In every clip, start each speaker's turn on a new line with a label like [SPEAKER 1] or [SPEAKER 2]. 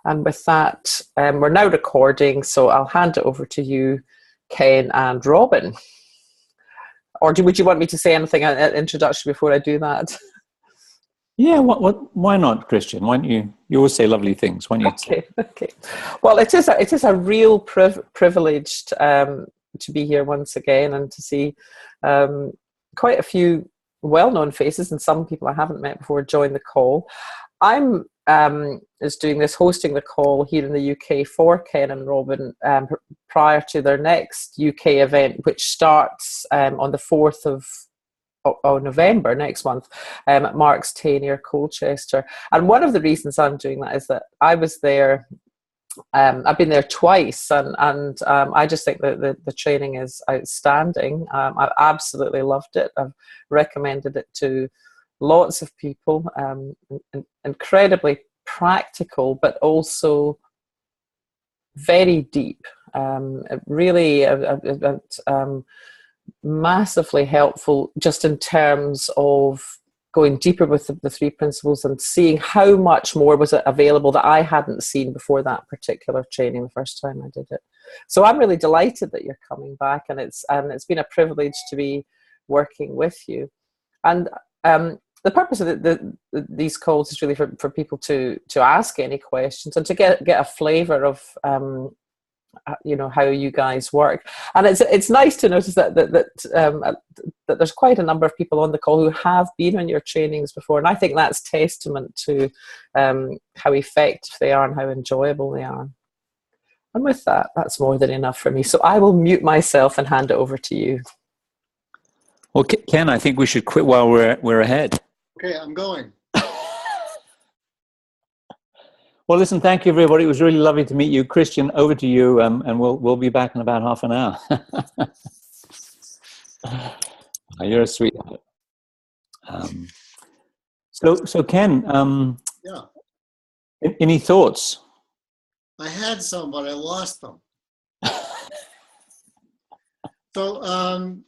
[SPEAKER 1] And with that, we're now recording, so I'll hand it over to you, Ken and Robin. Or would you want me to say anything in introduction before I do that?
[SPEAKER 2] Yeah, why not, Christian? Why don't you always say lovely things. Why don't you
[SPEAKER 1] Okay. Well, it is a real privilege to be here once again and to see quite a few well-known faces and some people I haven't met before join the call. I'm hosting the call here in the UK for Ken and Robin prior to their next UK event, which starts on the 4th of November next month at Mark's 10 near Colchester. And one of the reasons I'm doing that is that I was there. I've been there twice, and I just think that the training is outstanding. I absolutely loved it. I've recommended it to lots of people. Incredibly practical, but also very deep. Really massively helpful, just in terms of going deeper with the three principles and seeing how much more was available that I hadn't seen before that particular training the first time I did it. So I'm really delighted that you're coming back, and it's been a privilege to be working with you. And the purpose of these calls is really for people to ask any questions and to get a flavour of how you guys work. And it's nice to notice that there's quite a number of people on the call who have been on your trainings before, and I think that's testament to how effective they are and how enjoyable they are. And with that, that's more than enough for me. So I will mute myself and hand it over to you.
[SPEAKER 2] Well, Ken, I think we should quit while we're ahead.
[SPEAKER 3] Okay, I'm going.
[SPEAKER 2] Well, listen, thank you, everybody. It was really lovely to meet you. Christian, over to you, and we'll be back in about half an hour. You're a sweetheart. So Ken,
[SPEAKER 3] yeah.
[SPEAKER 2] Any thoughts?
[SPEAKER 3] I had some, but I lost them. So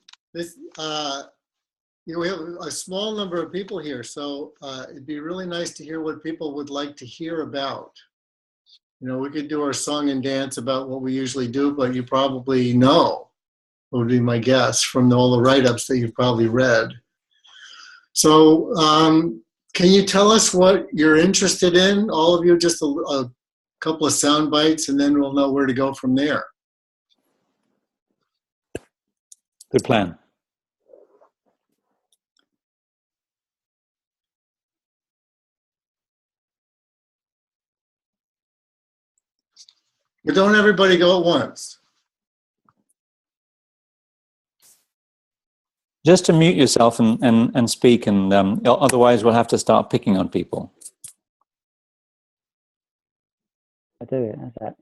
[SPEAKER 3] we have a small number of people here, so it'd be really nice to hear what people would like to hear about. We could do our song and dance about what we usually do, but you probably know, would be my guess, from all the write-ups that you've probably read. So can you tell us what you're interested in, all of you, just a couple of sound bites, and then we'll know where to go from there.
[SPEAKER 2] Good plan.
[SPEAKER 3] But don't everybody go at once.
[SPEAKER 2] Just to mute yourself and speak, and otherwise we'll have to start picking on people.
[SPEAKER 4] I do it, how's that?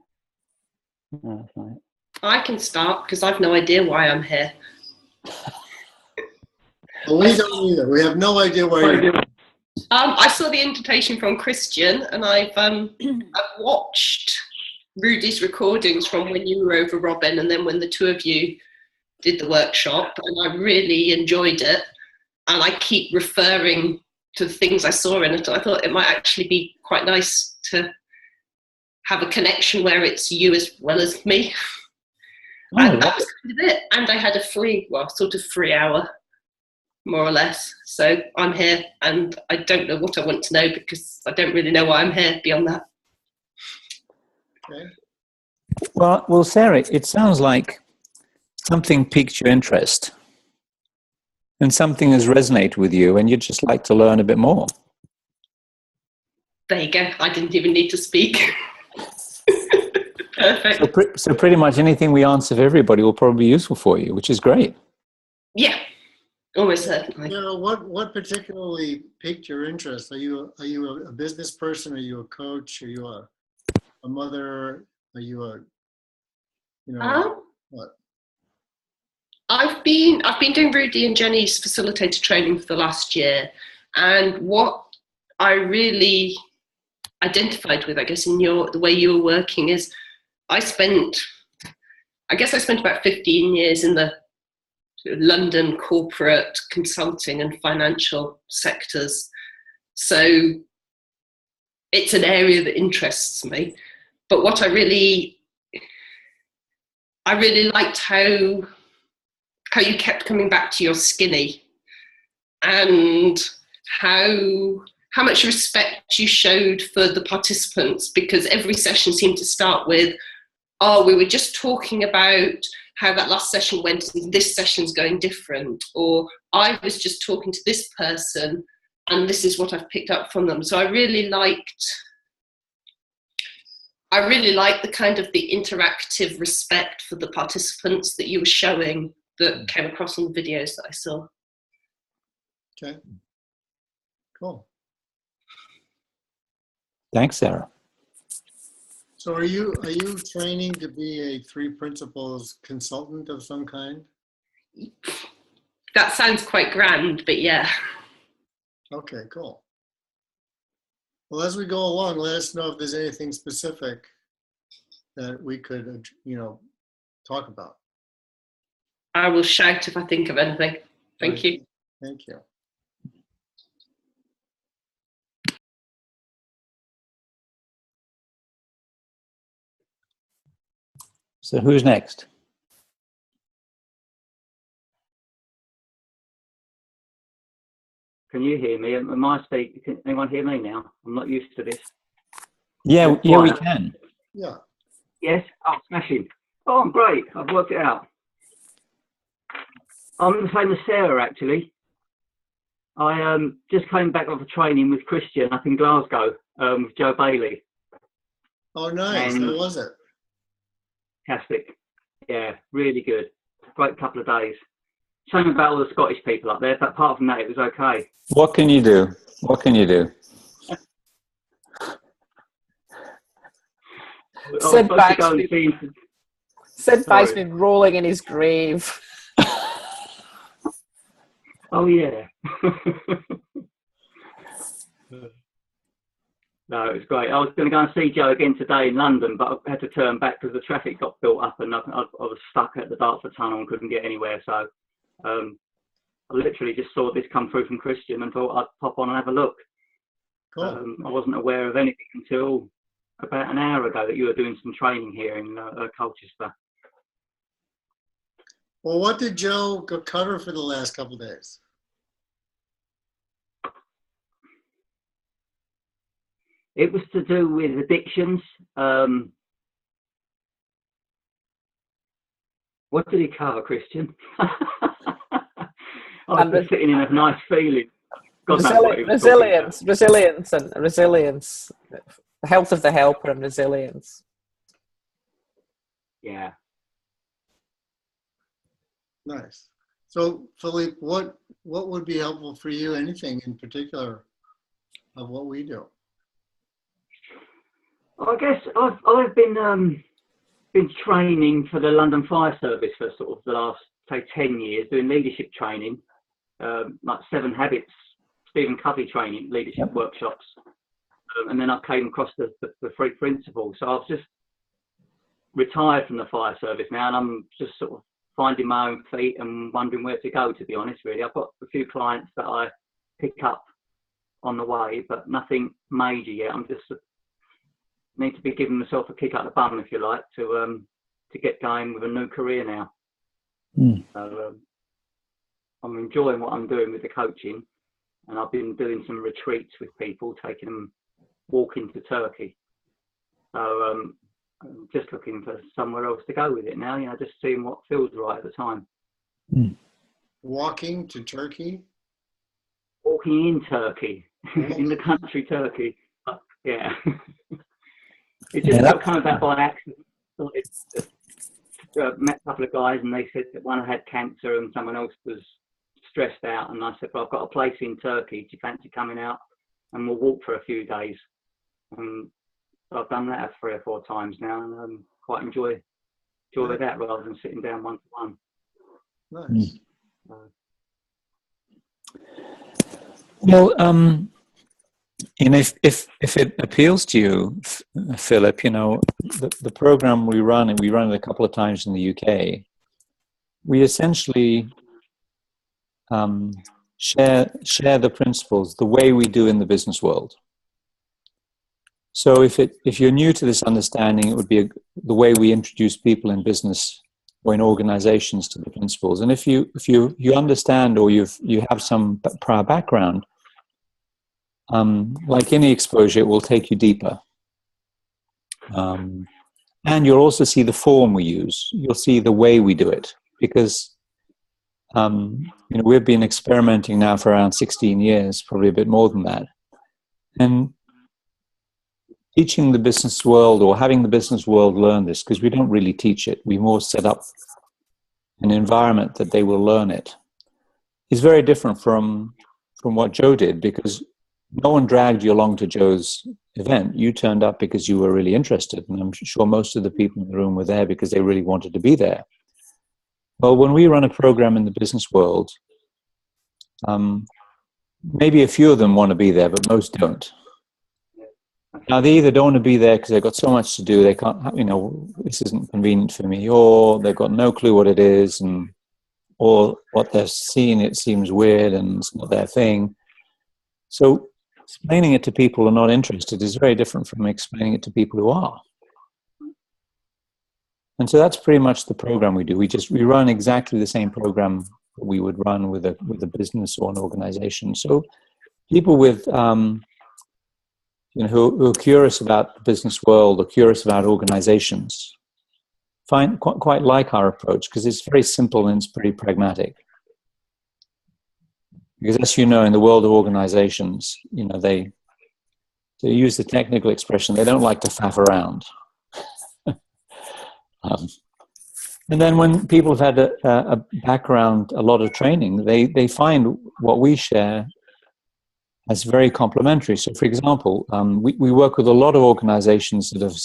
[SPEAKER 4] No, that's not it.
[SPEAKER 5] I can start because I've no idea why I'm here.
[SPEAKER 3] Well, we don't either. We have no idea why you're here.
[SPEAKER 5] I saw the invitation from Christian, and I've watched Rudy's recordings from when you were over, Robin, and then when the two of you did the workshop, and I really enjoyed it. And I keep referring to the things I saw in it. I thought it might actually be quite nice to have a connection where it's you as well as me.
[SPEAKER 2] Oh,
[SPEAKER 5] and that was kind of it. And I had a free hour, more or less. So I'm here, and I don't know what I want to know because I don't really know why I'm here beyond that.
[SPEAKER 3] Okay.
[SPEAKER 2] Well, Sarah, it sounds like something piqued your interest and something has resonated with you, and you'd just like to learn a bit more.
[SPEAKER 5] There you go. I didn't even need to speak. Perfect.
[SPEAKER 2] So pretty much anything we answer for everybody will probably be useful for you, which is great.
[SPEAKER 5] Yeah, almost certainly.
[SPEAKER 3] What particularly piqued your interest? Are you a business person? Are you a coach? Are you a mother? Are you what?
[SPEAKER 5] I've been doing Rudy and Jenny's facilitator training for the last year, and what I really identified with, I guess, in the way you were working is I spent about 15 years in the London corporate consulting and financial sectors. So it's an area that interests me. But what I really liked how you kept coming back to your skinny, and how much respect you showed for the participants, because every session seemed to start with, oh, we were just talking about how that last session went and this session's going different, or I was just talking to this person and this is what I've picked up from them. So I really liked the kind of the interactive respect for the participants that you were showing, that came across on the videos that I saw.
[SPEAKER 3] Okay, cool.
[SPEAKER 2] Thanks, Sarah.
[SPEAKER 3] So are you training to be a 3 principles consultant of some kind?
[SPEAKER 5] That sounds quite grand, but yeah.
[SPEAKER 3] Okay, cool. Well, as we go along, let us know if there's anything specific that we could, talk about.
[SPEAKER 5] I will shout if I think of anything. Thank you.
[SPEAKER 3] Thank you.
[SPEAKER 2] So who's next?
[SPEAKER 6] Can you hear me? Am I speaking? Can anyone hear me now? I'm not used to this.
[SPEAKER 2] Yeah, we can.
[SPEAKER 3] Yeah.
[SPEAKER 6] Yes? Oh, smashing. Oh, I'm great. I've worked it out. I'm the same as Sarah, actually. I just came back off a training with Christian up in Glasgow with Joe Bailey.
[SPEAKER 3] Oh, nice.
[SPEAKER 6] And
[SPEAKER 3] How was it?
[SPEAKER 6] fantastic. Yeah, really good. Great couple of days. Shame about all the Scottish people up there, but apart from that, it was okay.
[SPEAKER 2] What can you do? What can you do?
[SPEAKER 1] Sid Bag's been rolling in his grave.
[SPEAKER 6] Oh, yeah. No, it was great. I was going to go and see Joe again today in London, but I had to turn back because the traffic got built up and I was stuck at the Dartford Tunnel and couldn't get anywhere. So I literally just saw this come through from Christian and thought I'd pop on and have a look.
[SPEAKER 3] Cool.
[SPEAKER 6] I wasn't aware of anything until about an hour ago that you were doing some training here in Colchester.
[SPEAKER 3] Well, what did Joe cover for the last couple of days?
[SPEAKER 6] It was to do with addictions. What did he cover, Christian? I was just sitting in a nice feeling.
[SPEAKER 1] Resilience, the health of the helper and resilience.
[SPEAKER 6] Yeah.
[SPEAKER 3] Nice. So, Philippe, what would be helpful for you? Anything in particular of what we do?
[SPEAKER 6] I guess I've been training for the London Fire Service for sort of the last, say, 10 years, doing leadership training, like 7 Habits, Stephen Covey training, leadership workshops. And then I came across the 3 principles. So I've just retired from the fire service now, and I'm just sort of finding my own feet and wondering where to go, to be honest, really. I've got a few clients that I pick up on the way, but nothing major yet. I'm just need to be giving myself a kick up the bum, if you like, to get going with a new career now. So I'm enjoying what I'm doing with the coaching, and I've been doing some retreats with people, taking them walking to Turkey. So I'm just looking for somewhere else to go with it now, just seeing what feels right at the time.
[SPEAKER 3] Walking to Turkey?
[SPEAKER 6] Walking in Turkey, in the country Turkey. Yeah. It just got kind of that by accident. Met a couple of guys and they said that one had cancer and someone else was stressed out, and I said, well, I've got a place in Turkey, do you fancy coming out and we'll walk for a few days? I've done that 3 or 4 times now, and quite enjoy that rather than sitting down one to one.
[SPEAKER 3] Nice.
[SPEAKER 2] Well, if it appeals to you, Philip, the program we run it a couple of times in the UK. We essentially share the principles the way we do in the business world. So if you're new to this understanding, it would be the way we introduce people in business or in organizations to the principles. And if you understand, or you have some prior background, like any exposure, it will take you deeper. And you'll also see the form we use. You'll see the way we do it, because we've been experimenting now for around 16 years, probably a bit more than that. And teaching the business world, or having the business world learn this, because we don't really teach it, we more set up an environment that they will learn it, is very different from what Joe did, because no one dragged you along to Joe's event. You turned up because you were really interested, and I'm sure most of the people in the room were there because they really wanted to be there. Well, when we run a program in the business world, maybe a few of them want to be there, but most don't. Now, they either don't want to be there because they've got so much to do, they can't, this isn't convenient for me, or they've got no clue what it is, or what they're seeing, it seems weird and it's not their thing. So explaining it to people who are not interested is very different from explaining it to people who are. And so that's pretty much the program we do. We run exactly the same program that we would run with a business or an organization. So people with who are curious about the business world or curious about organizations find quite like our approach, because it's very simple and it's pretty pragmatic. Because as you know, in the world of organizations, they use the technical expression, they don't like to faff around. And then when people have had a background, a lot of training, they find what we share as very complementary. So, for example, we work with a lot of organizations that have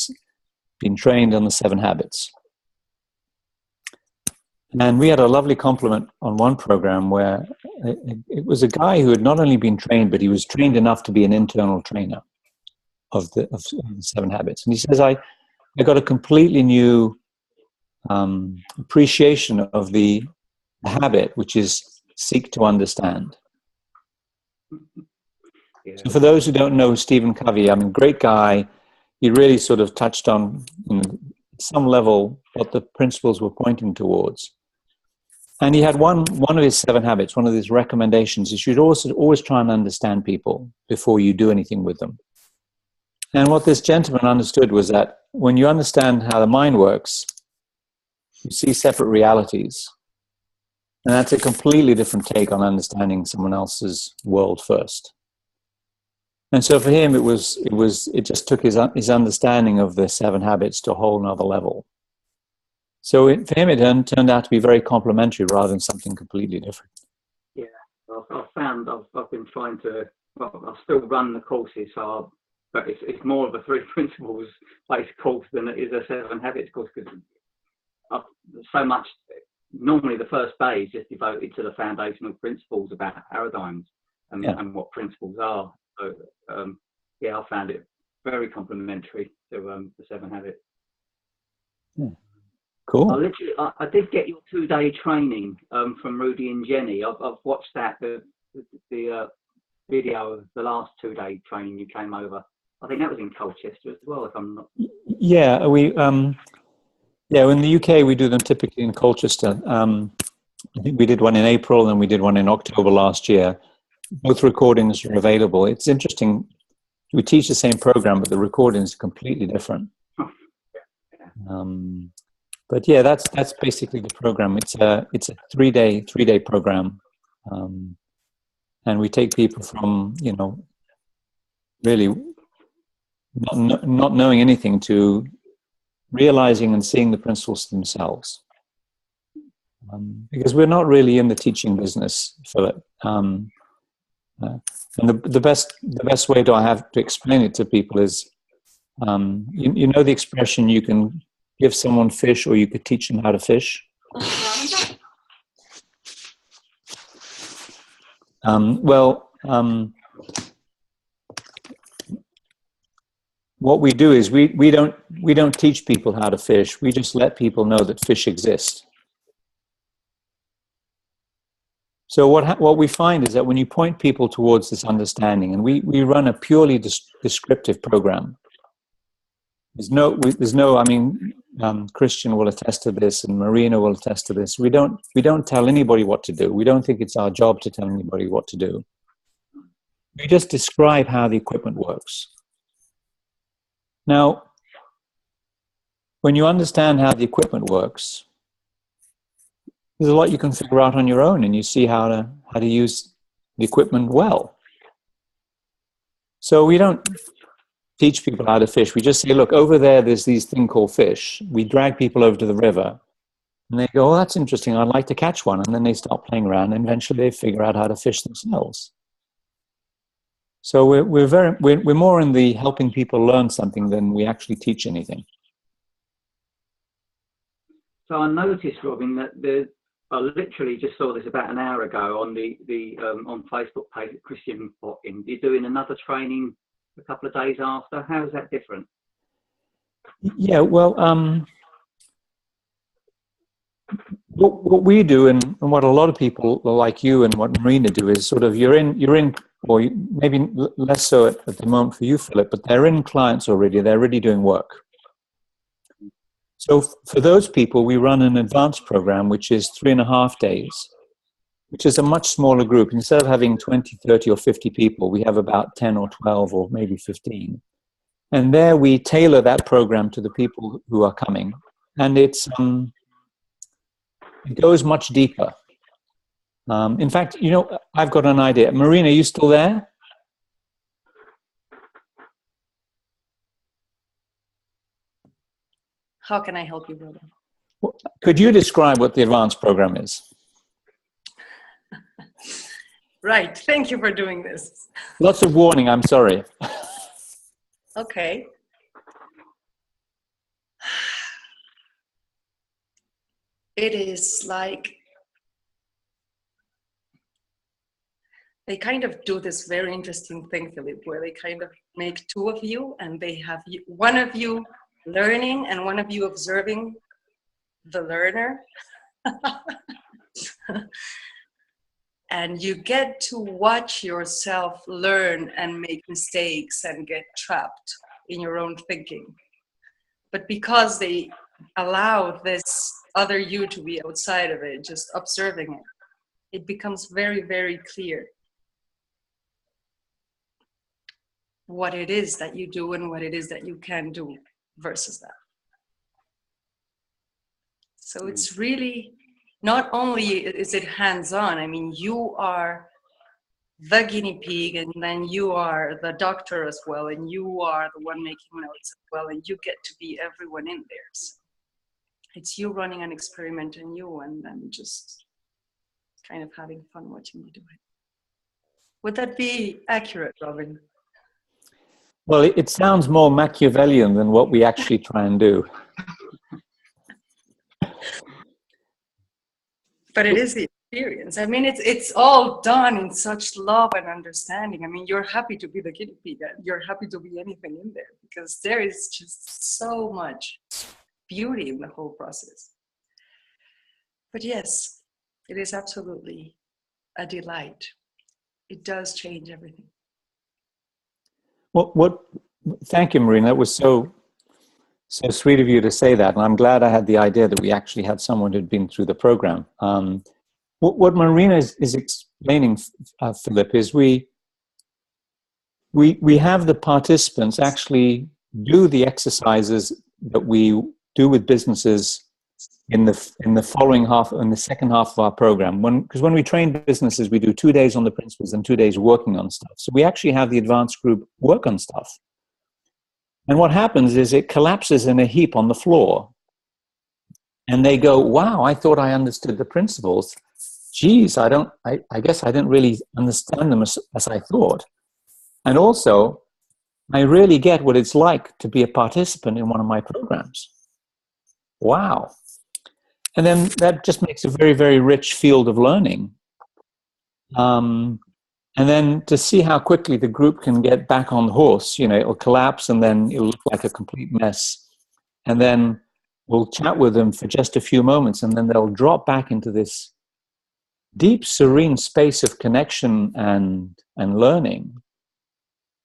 [SPEAKER 2] been trained on the 7 habits. And we had a lovely compliment on one program where it was a guy who had not only been trained, but he was trained enough to be an internal trainer of the 7 habits. And he says, I got a completely new appreciation of the habit, which is seek to understand.
[SPEAKER 6] Yeah.
[SPEAKER 2] So for those who don't know Stephen Covey, great guy. He really sort of touched on some level what the principles were pointing towards. And he had one of his 7 habits, one of his recommendations is you should always try and understand people before you do anything with them. And what this gentleman understood was that when you understand how the mind works, you see separate realities. And that's a completely different take on understanding someone else's world first. And so for him, it just took his understanding of the 7 habits to a whole nother level. So for him, it turned out to be very complementary rather than something completely different.
[SPEAKER 6] Yeah, I've found I've been trying to. Well, I still run the courses, but it's more of a 3 principles based course than it is a 7 habits course, because so much. Normally, the first day is just devoted to the foundational principles about paradigms and what principles are. So I found it very complementary to the 7 habits.
[SPEAKER 2] Yeah. Cool.
[SPEAKER 6] I did get your 2-day training from Rudy and Jenny. I've watched that the video of the last 2-day training you came over. I think that was in Colchester as well, if I'm not.
[SPEAKER 2] Yeah, in the UK we do them typically in Colchester. I think we did one in April and we did one in October last year. Both recordings are available. It's interesting. We teach the same program, but the recordings are completely different. But yeah, that's basically the program. It's a 3-day program, and we take people from really not knowing anything to realizing and seeing the principles themselves. Because we're not really in the teaching business, Philip. And the best way I have to explain it to people is, you know the expression, you can give someone fish or you could teach them how to fish. What we do is we don't teach people how to fish. We just let people know that fish exist. So what we find is that when you point people towards this understanding, and we run a purely descriptive program, there's no, I mean, Christian will attest to this and Marina will attest to this. We don't tell anybody what to do. We don't think it's our job to tell anybody what to do. We just describe how the equipment works. Now, when you understand how the equipment works, there's a lot you can figure out on your own, and you see how to use the equipment well. So we don't teach people how to fish. We just say, look, over there's these thing called fish. We drag people over to the river, and they go, oh, that's interesting. I'd like to catch one. And then they start playing around, and eventually they figure out how to fish themselves. So we're more in the helping people learn something than we actually teach anything.
[SPEAKER 6] So I noticed, Robin, that I literally just saw this about an hour ago on the on Facebook page that Christian put in. You're doing another training a couple of days after. How is that different?
[SPEAKER 2] Yeah, well, what we do and what a lot of people like you and what Marina do is sort of you're in, or maybe less so at the moment for you, Philip, but they're in clients already. They're already doing work. So for those people, we run an advanced program, which is 3.5 days, which is a much smaller group. Instead of having 20, 30, or 50 people, we have about 10 or 12 or maybe 15. And there we tailor that program to the people who are coming. And it goes much deeper. In fact, you know, I've got an idea. Marina, are you still there?
[SPEAKER 7] How can I help you, brother?
[SPEAKER 2] Could you describe what the advanced program is?
[SPEAKER 7] Right. Thank you for doing this.
[SPEAKER 2] Lots of warning, I'm sorry.
[SPEAKER 7] Okay. It is like they kind of do this very interesting thing, Philip, where they kind of make two of you, and they have one of you learning and one of you observing the learner. And you get to watch yourself learn and make mistakes and get trapped in your own thinking. But because they allow this other you to be outside of it, just observing it, it becomes very, very clear what it is that you do and what it is that you can do versus that. So it's really, not only is it hands-on, I mean, you are the guinea pig, and then you are the doctor as well, and you are the one making notes as well, and you get to be everyone in there. So it's you running an experiment and then just kind of having fun watching you do it. Would that be accurate, Robin?
[SPEAKER 2] Well, it sounds more Machiavellian than what we actually try and do.
[SPEAKER 7] But it is the experience. I mean, it's all done in such love and understanding. I mean, you're happy to be the guinea pig. You're happy to be anything in there because there is just so much beauty in the whole process. But yes, it is absolutely a delight. It does change everything.
[SPEAKER 2] Thank you, Marina. That was so sweet of you to say that. And I'm glad I had the idea that we actually had someone who'd been through the program. What Marina is explaining, Philip, is we have the participants actually do the exercises that we do with businesses in the following half, in the second half of our program. Because when we train businesses, we do 2 days on the principles and 2 days working on stuff. So we actually have the advanced group work on stuff. And what happens is it collapses in a heap on the floor. And they go, wow, I thought I understood the principles. Geez, I guess I didn't really understand them as I thought. And also, I really get what it's like to be a participant in one of my programs. Wow. And then that just makes a very, very rich field of learning. And then to see how quickly the group can get back on the horse, you know, it'll collapse and then it'll look like a complete mess. And then we'll chat with them for just a few moments and then they'll drop back into this deep, serene space of connection and learning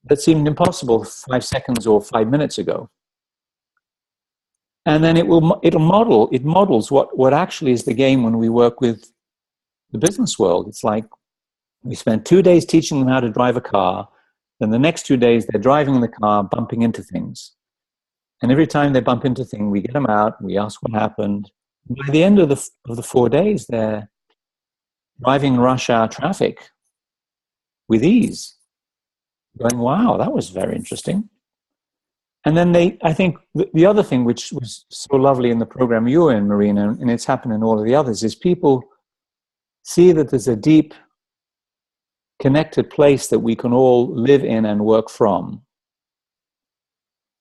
[SPEAKER 2] that seemed impossible 5 seconds or 5 minutes ago. And then it models what actually is the game when we work with the business world. It's like we spend 2 days teaching them how to drive a car. Then the next 2 days, they're driving in the car, bumping into things. And every time they bump into things, we get them out, we ask what happened. By the end of the 4 days, they're driving rush hour traffic with ease, going, wow, that was very interesting. And then I think the other thing which was so lovely in the program you were in, Marina, and it's happened in all of the others, is people see that there's a deep connected place that we can all live in and work from.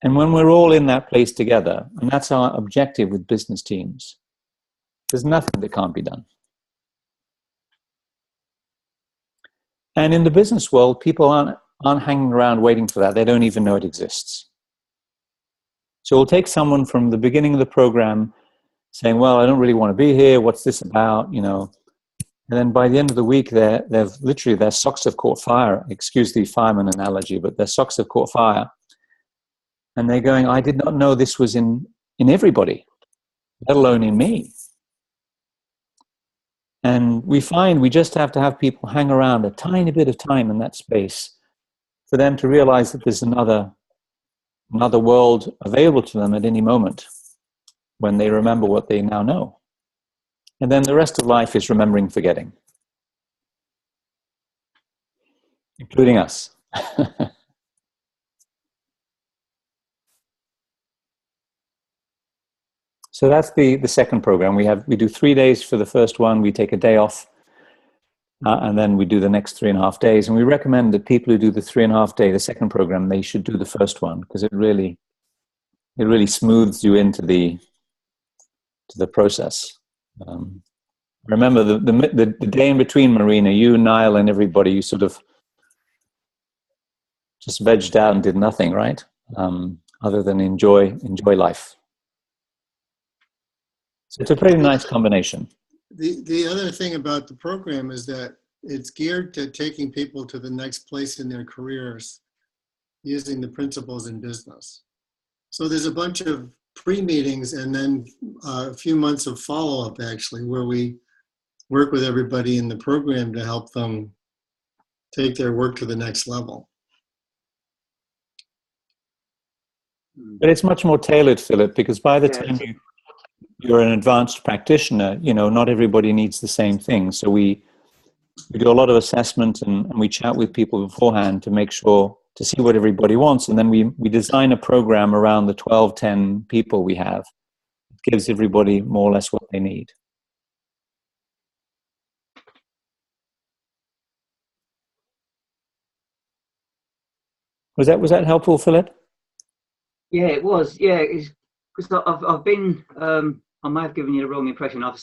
[SPEAKER 2] And when we're all in that place together, and that's our objective with business teams, there's nothing that can't be done. And in the business world, people aren't hanging around waiting for that. They don't even know it exists. So we'll take someone from the beginning of the program saying, well, I don't really want to be here. What's this about? You know, and then by the end of the week, they've literally, their socks have caught fire. Excuse the fireman analogy, but their socks have caught fire. And they're going, I did not know this was in everybody, let alone in me. And we find we just have to have people hang around a tiny bit of time in that space for them to realize that there's another world available to them at any moment when they remember what they now know. And then the rest of life is remembering, forgetting, including us. So that's the second program. We do 3 days for the first one. We take a day off, and then we do the next 3.5 days. And we recommend that people who do the 3.5 day, the second program, they should do the first one because it really smooths you into the process. Remember the day in between, Marina, you, Niall, and everybody, you sort of just vegged out and did nothing, right? Other than enjoy life. So it's a pretty nice combination.
[SPEAKER 3] The other thing about the program is that it's geared to taking people to the next place in their careers using the principles in business. So there's a bunch of pre-meetings and then a few months of follow-up, actually, where we work with everybody in the program to help them take their work to the next level.
[SPEAKER 2] But it's much more tailored, Philip, because by the time you're an advanced practitioner, you know, not everybody needs the same thing. So we do a lot of assessment and we chat with people beforehand to make sure, to see what everybody wants. And then we design a program around the 12, 10 people we have. It gives everybody more or less what they need. Was that helpful, Philip?
[SPEAKER 6] Yeah, it was. Yeah, because I've been. I may have given you the wrong impression. I've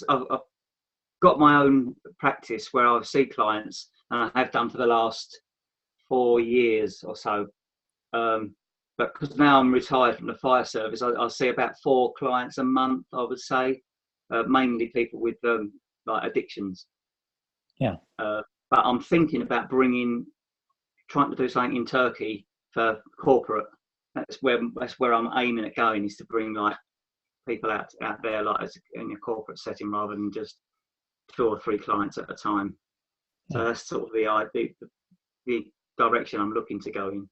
[SPEAKER 6] got my own practice where I see clients, and I have done for the last 4 years or so. But because now I'm retired from the fire service, I see about 4 clients a month, I would say, mainly people with like addictions.
[SPEAKER 2] Yeah.
[SPEAKER 6] But I'm thinking about trying to do something in Turkey for corporate. That's where I'm aiming at going, is to bring like people out there like in a corporate setting rather than just 2 or 3 clients at a time. So that's sort of the direction I'm looking to go in.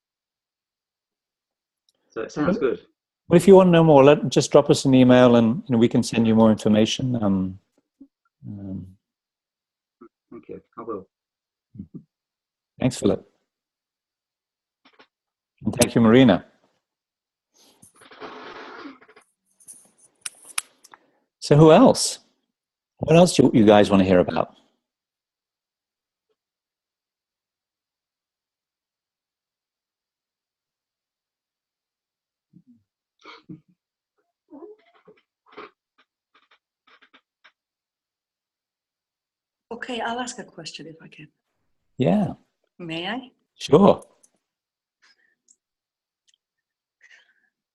[SPEAKER 6] So it sounds good.
[SPEAKER 2] Well, if you want to know more, just drop us an email and we can send you more information.
[SPEAKER 6] Thank you. I will.
[SPEAKER 2] Thanks, Philip. And thank you, Marina. So who else? What else do you guys want to hear about?
[SPEAKER 7] Okay, I'll ask a question if I can.
[SPEAKER 2] Yeah.
[SPEAKER 7] May I?
[SPEAKER 2] Sure.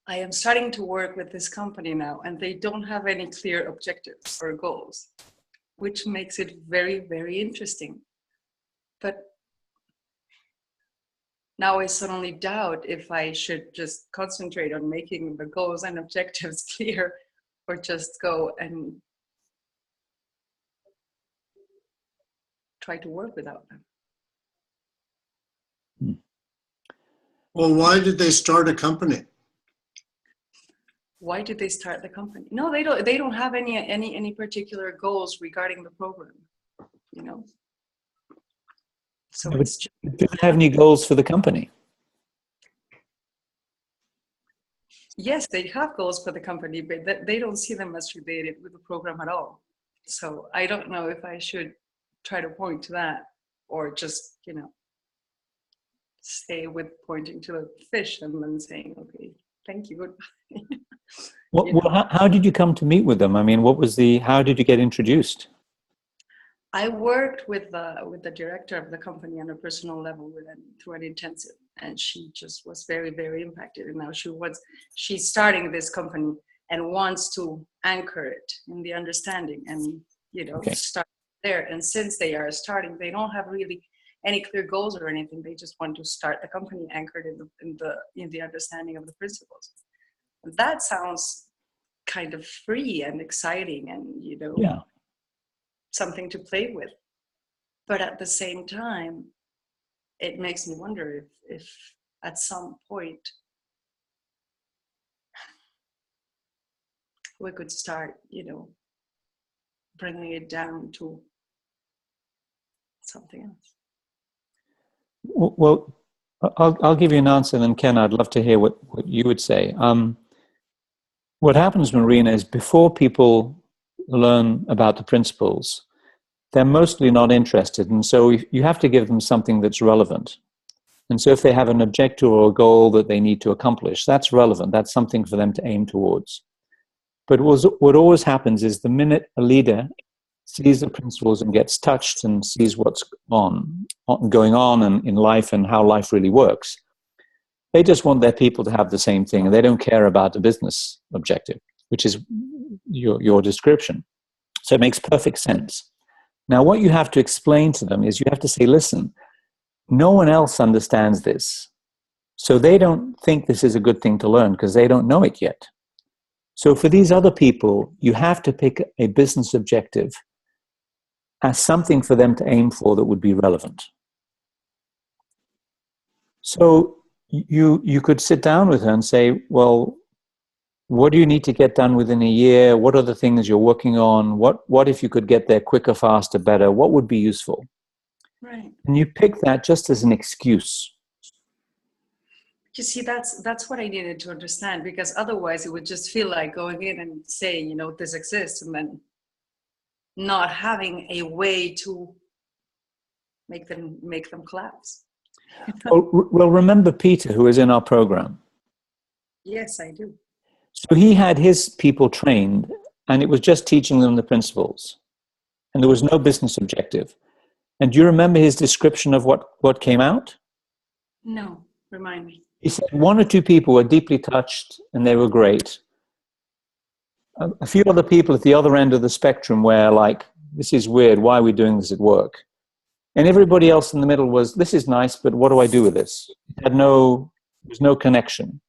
[SPEAKER 7] I am starting to work with this company now, and they don't have any clear objectives or goals, which makes it very, very interesting. But now I suddenly doubt if I should just concentrate on making the goals and objectives clear, or just go and try to work without them.
[SPEAKER 3] Well, why did they start a company?
[SPEAKER 7] Why did they start the company? No, they don't. They don't have any particular goals regarding the program, you know. So it's just,
[SPEAKER 2] do they have any goals for the company?
[SPEAKER 7] yes, they have goals for the company, but they don't see them as related with the program at all. So I don't know if I should try to point to that, or just, you know, stay with pointing to the fish and then saying, okay, thank you.
[SPEAKER 2] How did you come to meet with them? I mean, how did you get introduced?
[SPEAKER 7] I worked with the director of the company on a personal level through an intensive, and she just was very, very impacted. And now she's starting this company and wants to anchor it in the understanding and, you know, start there. And since they are starting, they don't have really any clear goals or anything. They just want to start the company anchored in the understanding of the principles. And that sounds kind of free and exciting, and, you know, something to play with. But at the same time, it makes me wonder if at some point we could start, you know, bringing it down to something else.
[SPEAKER 2] Well, I'll give you an answer, and then Ken, I'd love to hear what you would say. What happens, Marina, is before people learn about the principles, they're mostly not interested. And so you have to give them something that's relevant. And so if they have an objective or a goal that they need to accomplish, that's relevant. That's something for them to aim towards. But what always happens is the minute a leader sees the principles and gets touched and sees what's going on in life and how life really works, they just want their people to have the same thing, and they don't care about the business objective, which is your description. So it makes perfect sense. Now, what you have to explain to them is you have to say, listen, no one else understands this. So they don't think this is a good thing to learn because they don't know it yet. So for these other people, you have to pick a business objective as something for them to aim for that would be relevant. So you could sit down with her and say, well, what do you need to get done within a year? What are the things you're working on? What if you could get there quicker, faster, better? What would be useful?
[SPEAKER 7] Right.
[SPEAKER 2] And you pick that just as an excuse.
[SPEAKER 7] You see, that's what I needed to understand, because otherwise it would just feel like going in and saying, you know, this exists, and then not having a way to make them collapse.
[SPEAKER 2] Well, remember Peter, who is in our program?
[SPEAKER 7] Yes, I do.
[SPEAKER 2] So he had his people trained, and it was just teaching them the principles. And there was no business objective. And do you remember his description of what came out?
[SPEAKER 7] No, remind me.
[SPEAKER 2] He said 1 or 2 people were deeply touched, and they were great. A few other people at the other end of the spectrum were like, this is weird, why are we doing this at work? And everybody else in the middle was, this is nice, but what do I do with this? There was no connection.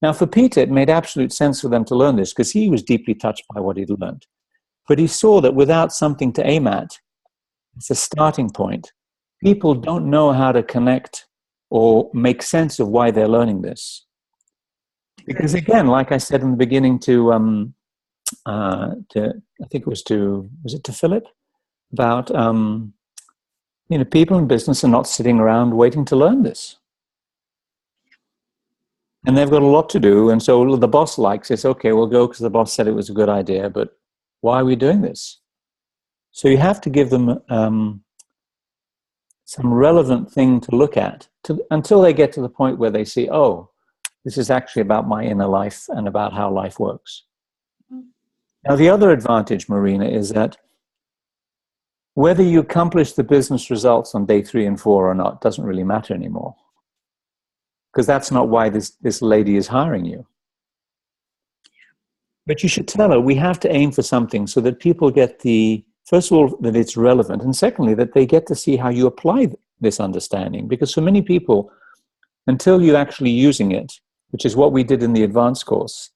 [SPEAKER 2] Now for Peter, it made absolute sense for them to learn this because he was deeply touched by what he'd learned. But he saw that without something to aim at, it's a starting point. People don't know how to connect or make sense of why they're learning this. Because again, like I said in the beginning I think was it to Philip? About, people in business are not sitting around waiting to learn this. And they've got a lot to do. And so the boss likes it. Okay, we'll go because the boss said it was a good idea, but why are we doing this? So you have to give them some relevant thing to look at until they get to the point where they see, oh, this is actually about my inner life and about how life works. Mm-hmm. Now, the other advantage, Marina, is that whether you accomplish the business results on day 3 and 4 or not doesn't really matter anymore. Because that's not why this lady is hiring you. But you should tell her, we have to aim for something so that people get first of all, that it's relevant, and secondly, that they get to see how you apply this understanding. Because for many people, until you're actually using it, which is what we did in the advanced course,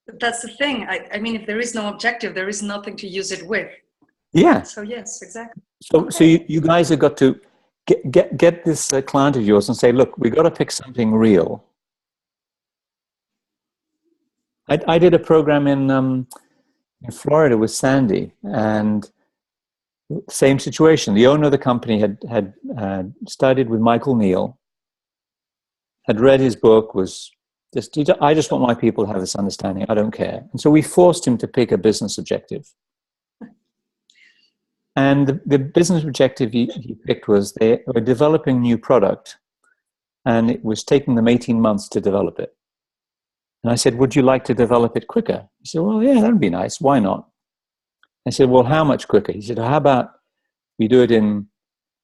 [SPEAKER 7] That's the thing. I mean, if there is no objective, there is nothing to use it with.
[SPEAKER 2] Yeah.
[SPEAKER 7] So yes, exactly.
[SPEAKER 2] So you guys have got to get this client of yours and say, look, we've got to pick something real. I did a program in Florida with Sandy, and same situation. The owner of the company had studied with Michael Neal, had read his book, was just, I just want my people to have this understanding. I don't care. And so we forced him to pick a business objective. And the business objective he picked was they were developing a new product, and it was taking them 18 months to develop it. And I said, would you like to develop it quicker? He said, well, yeah, that would be nice. Why not? I said, well, how much quicker? He said, how about we do it in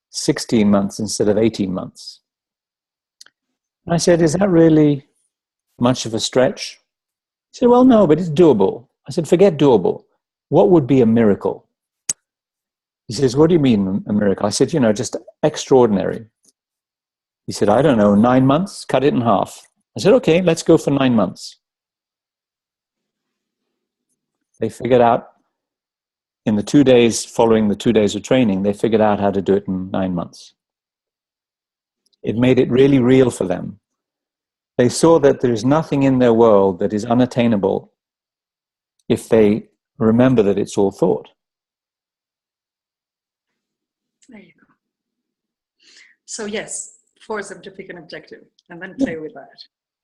[SPEAKER 2] 16 months instead of 18 months? And I said, is that really much of a stretch? He said, well, no, but it's doable. I said, forget doable. What would be a miracle? He says, what do you mean a miracle? I said, just extraordinary. He said, I don't know, 9 months? Cut it in half. I said, okay, let's go for 9 months. They figured out in the 2 days following the 2 days of training, they figured out how to do it in 9 months. It made it really real for them. They saw that there's nothing in their world that is unattainable if they remember that it's all thought.
[SPEAKER 7] There you go. So yes, force them to pick an objective and then play with that.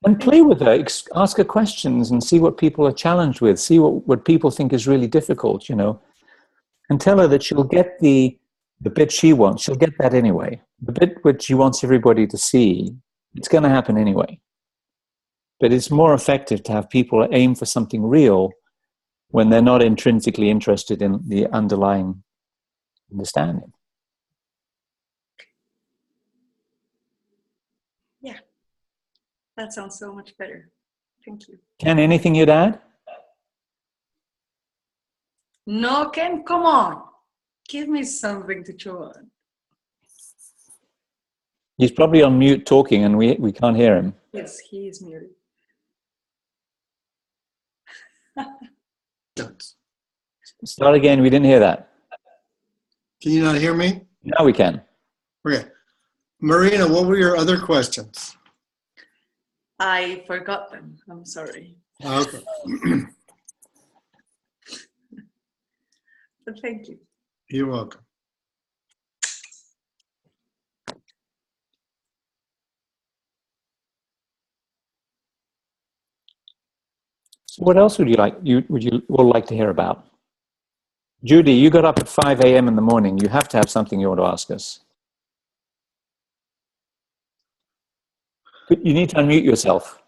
[SPEAKER 2] And play with her, ask her questions and see what people are challenged with, see what people think is really difficult, and tell her that she'll get the bit she wants. She'll get that anyway. The bit which she wants everybody to see, it's going to happen anyway. But it's more effective to have people aim for something real when they're not intrinsically interested in the underlying understanding.
[SPEAKER 7] Yeah, that sounds so much better. Thank you.
[SPEAKER 2] Ken, anything you'd add?
[SPEAKER 7] No, Ken, come on. Give me something to chew on.
[SPEAKER 2] He's probably on mute talking and we can't hear him.
[SPEAKER 7] Yes, he is muted.
[SPEAKER 2] Start again, we didn't hear that.
[SPEAKER 3] Can you not hear me?
[SPEAKER 2] Now we can.
[SPEAKER 3] Okay. Marina, what were your other questions?
[SPEAKER 7] I forgot them. I'm sorry.
[SPEAKER 3] Okay.
[SPEAKER 7] But thank you.
[SPEAKER 3] You're welcome.
[SPEAKER 2] So what else would you all like to hear about? Judy, you got up at 5 a.m. in the morning. You have to have something you want to ask us. But you need to unmute yourself.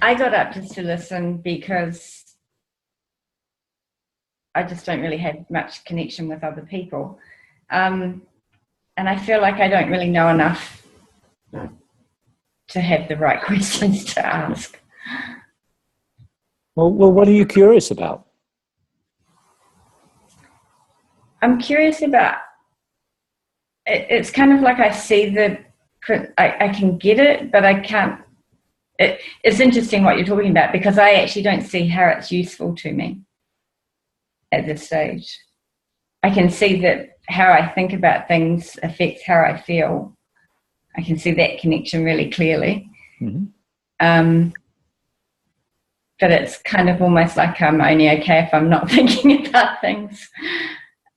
[SPEAKER 8] I got up just to listen because I just don't really have much connection with other people. And I feel like I don't really know enough to have the right questions to ask.
[SPEAKER 2] Well, what are you curious about?
[SPEAKER 8] I'm curious about, it's kind of like I see I can get it, but I can't. It's interesting what you're talking about because I actually don't see how it's useful to me at this stage. I can see that how I think about things affects how I feel. I can see that connection really clearly.
[SPEAKER 2] Mm-hmm.
[SPEAKER 8] But it's kind of almost like I'm only okay if I'm not thinking about things.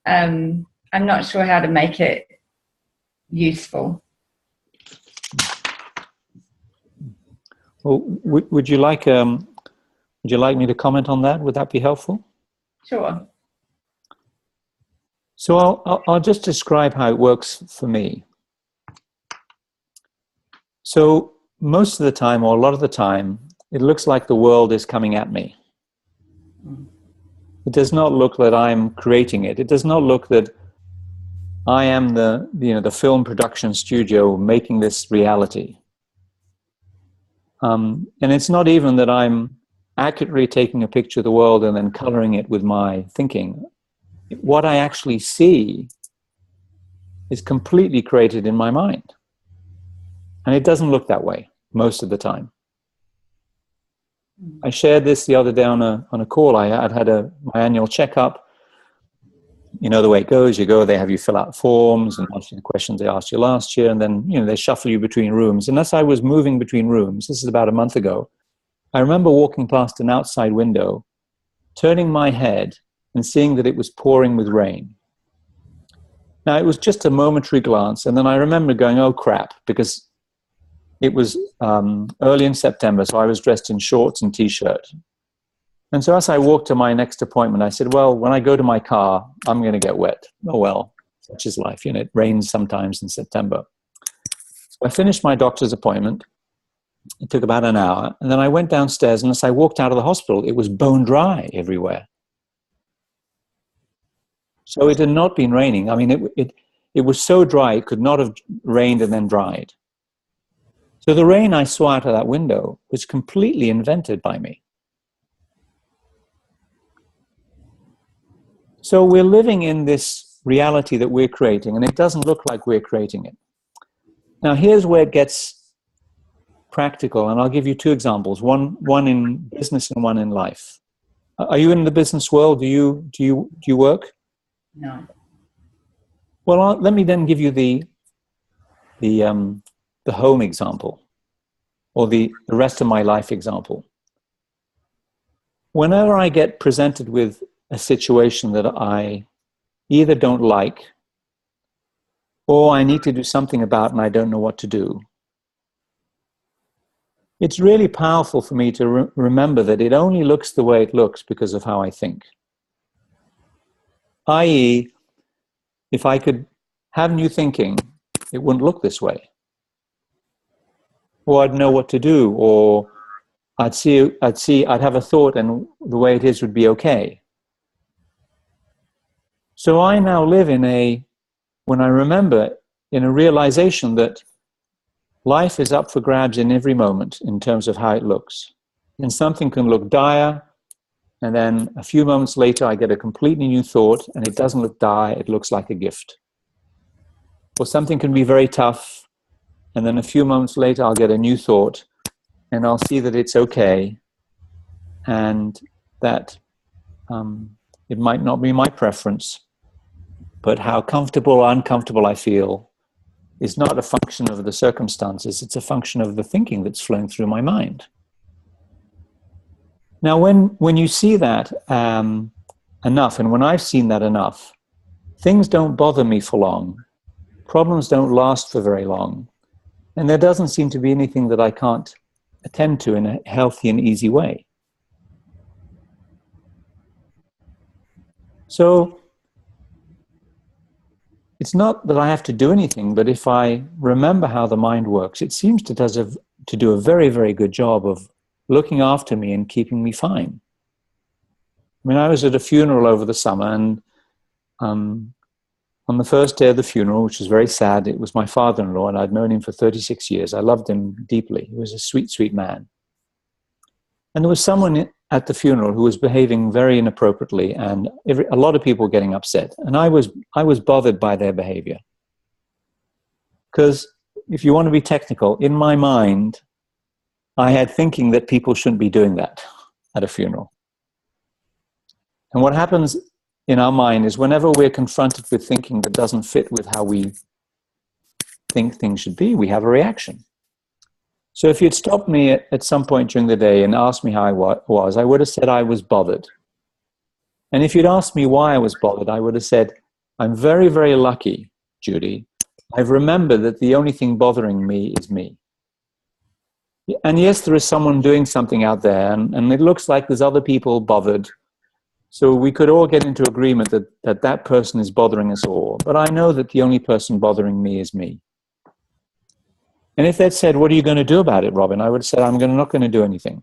[SPEAKER 8] I'm not sure how to make it useful.
[SPEAKER 2] Well, would you like me to comment on that? Would that be helpful?
[SPEAKER 8] Sure.
[SPEAKER 2] So I'll just describe how it works for me. So most of the time, or a lot of the time, it looks like the world is coming at me. It does not look that I'm creating it. It does not look that I am the film production studio making this reality. And it's not even that I'm accurately taking a picture of the world and then coloring it with my thinking. What I actually see is completely created in my mind. And it doesn't look that way most of the time. I shared this the other day on a call. I'd had my annual checkup. You know the way it goes. You go, they have you fill out forms and answer the questions they asked you last year, and then they shuffle you between rooms. And as I was moving between rooms, this is about a month ago, I remember walking past an outside window, turning my head and seeing that it was pouring with rain. Now, it was just a momentary glance, and then I remember going, oh crap, because it was early in September, so I was dressed in shorts and t-shirt. And so as I walked to my next appointment, I said, well, when I go to my car, I'm going to get wet. Oh, well, such is life. It rains sometimes in September. So I finished my doctor's appointment. It took about an hour. And then I went downstairs, and as I walked out of the hospital, it was bone dry everywhere. So it had not been raining. I mean, it was so dry, it could not have rained and then dried. So the rain I saw out of that window was completely invented by me. So we're living in this reality that we're creating, and it doesn't look like we're creating it. Now, here's where it gets practical, and I'll give you two examples, one in business and one in life. Are you in the business world? Do you work?
[SPEAKER 8] No.
[SPEAKER 2] Well, let me then give you the home example, or the rest of my life example. Whenever I get presented with a situation that I either don't like or I need to do something about and I don't know what to do, it's really powerful for me to remember that it only looks the way it looks because of how I think. I.e., if I could have new thinking, it wouldn't look this way. Or I'd know what to do, or I'd have a thought and the way it is would be okay. So I now live when I remember, in a realization that life is up for grabs in every moment in terms of how it looks. And something can look dire, and then a few moments later I get a completely new thought, and it doesn't look dire, it looks like a gift. Or something can be very tough, and then a few moments later I'll get a new thought, and I'll see that it's okay, and that it might not be my preference, but how comfortable or uncomfortable I feel is not a function of the circumstances, it's a function of the thinking that's flowing through my mind. Now, when you see that enough, and when I've seen that enough, things don't bother me for long. Problems don't last for very long. And there doesn't seem to be anything that I can't attend to in a healthy and easy way. So it's not that I have to do anything, but if I remember how the mind works, it seems to do a very, very good job of looking after me and keeping me fine. I mean, I was at a funeral over the summer, and on the first day of the funeral, which was very sad, it was my father-in-law, and I'd known him for 36 years. I loved him deeply. He was a sweet, sweet man. And there was someone at the funeral who was behaving very inappropriately, and a lot of people were getting upset. And I was bothered by their behavior. Because if you want to be technical, in my mind, I had thinking that people shouldn't be doing that at a funeral. And what happens in our mind is whenever we're confronted with thinking that doesn't fit with how we think things should be, we have a reaction. So if you'd stopped me at some point during the day and asked me how I was, I would have said I was bothered. And if you'd asked me why I was bothered, I would have said, I'm very, very lucky, Judy. I've remembered that the only thing bothering me is me. And yes, there is someone doing something out there, and it looks like there's other people bothered. So we could all get into agreement that person is bothering us all. But I know that the only person bothering me is me. And if they'd said, what are you going to do about it, Robin? I would have said, I'm not going to do anything.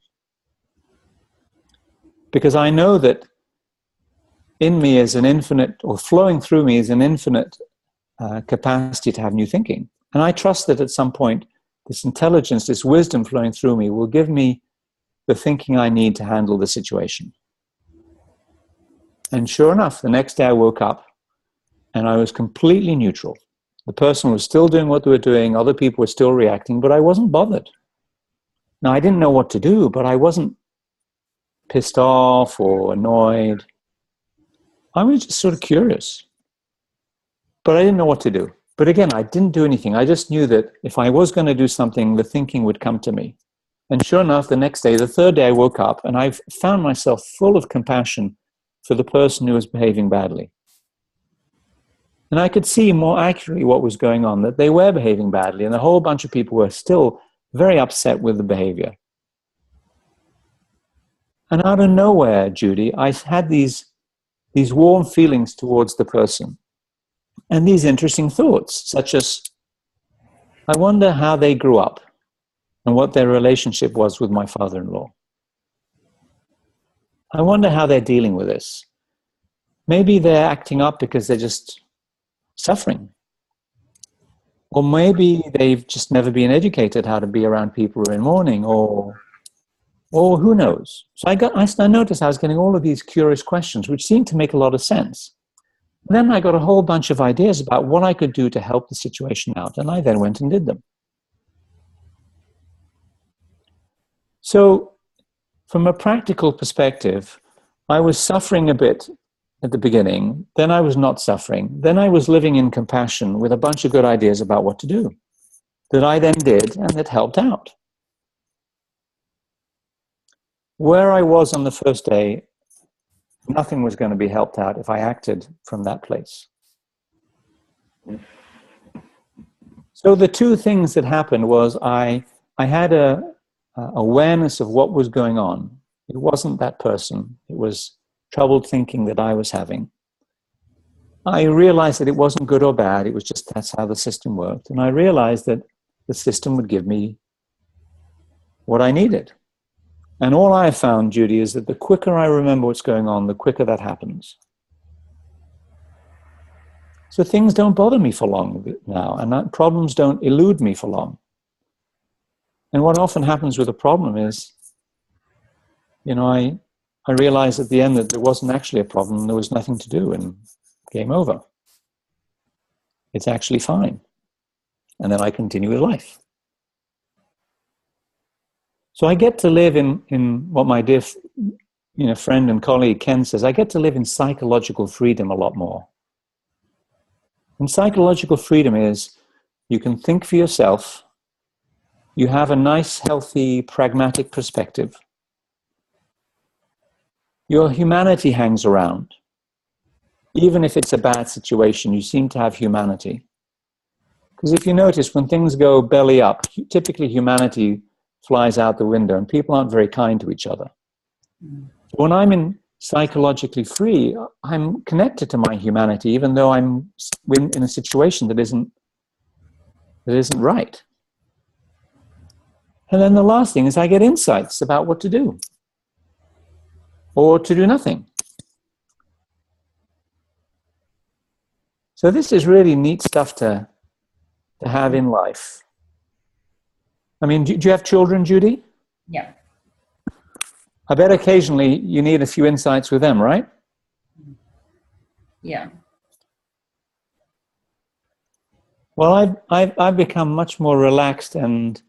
[SPEAKER 2] Because I know that in me is an infinite, or flowing through me is an infinite capacity to have new thinking. And I trust that at some point, this intelligence, this wisdom flowing through me will give me the thinking I need to handle the situation. And sure enough, the next day I woke up and I was completely neutral. The person was still doing what they were doing. Other people were still reacting, but I wasn't bothered. Now, I didn't know what to do, but I wasn't pissed off or annoyed. I was just sort of curious. But I didn't know what to do. But again, I didn't do anything. I just knew that if I was going to do something, the thinking would come to me. And sure enough, the next day, the third day, I woke up and I found myself full of compassion for the person who was behaving badly. And I could see more accurately what was going on, that they were behaving badly, and a whole bunch of people were still very upset with the behavior. And out of nowhere, Judy, I had these warm feelings towards the person. And these interesting thoughts, such as, I wonder how they grew up and what their relationship was with my father-in-law. I wonder how they're dealing with this. Maybe they're acting up because they're just suffering. Or maybe they've just never been educated how to be around people who are in mourning, or who knows. So I noticed I was getting all of these curious questions, which seemed to make a lot of sense. Then I got a whole bunch of ideas about what I could do to help the situation out, and I then went and did them. So from a practical perspective, I was suffering a bit at the beginning, then I was not suffering, then I was living in compassion with a bunch of good ideas about what to do that I then did and that helped out. Where I was on the first day, nothing was going to be helped out if I acted from that place. So the two things that happened was I had a awareness of what was going on. It wasn't that person. It was troubled thinking that I was having. I realized that it wasn't good or bad. It was just that's how the system worked. And I realized that the system would give me what I needed. And all I have found, Judy, is that the quicker I remember what's going on, the quicker that happens. So things don't bother me for long now, and problems don't elude me for long. And what often happens with a problem is, I realized at the end that there wasn't actually a problem, there was nothing to do, and game over. It's actually fine. And then I continue with life. So I get to live in what my dear friend and colleague Ken says, I get to live in psychological freedom a lot more. And psychological freedom is you can think for yourself, you have a nice, healthy, pragmatic perspective. Your humanity hangs around. Even if it's a bad situation, you seem to have humanity. Because if you notice, when things go belly up, typically humanity flies out the window and people aren't very kind to each other. When I'm psychologically free, I'm connected to my humanity, even though I'm in a situation that isn't right. And then the last thing is I get insights about what to do, or to do nothing. So this is really neat stuff to have in life. I mean, do you have children, Judy?
[SPEAKER 8] Yeah.
[SPEAKER 2] I bet occasionally you need a few insights with them, right?
[SPEAKER 8] Yeah.
[SPEAKER 2] Well, I've become much more relaxed and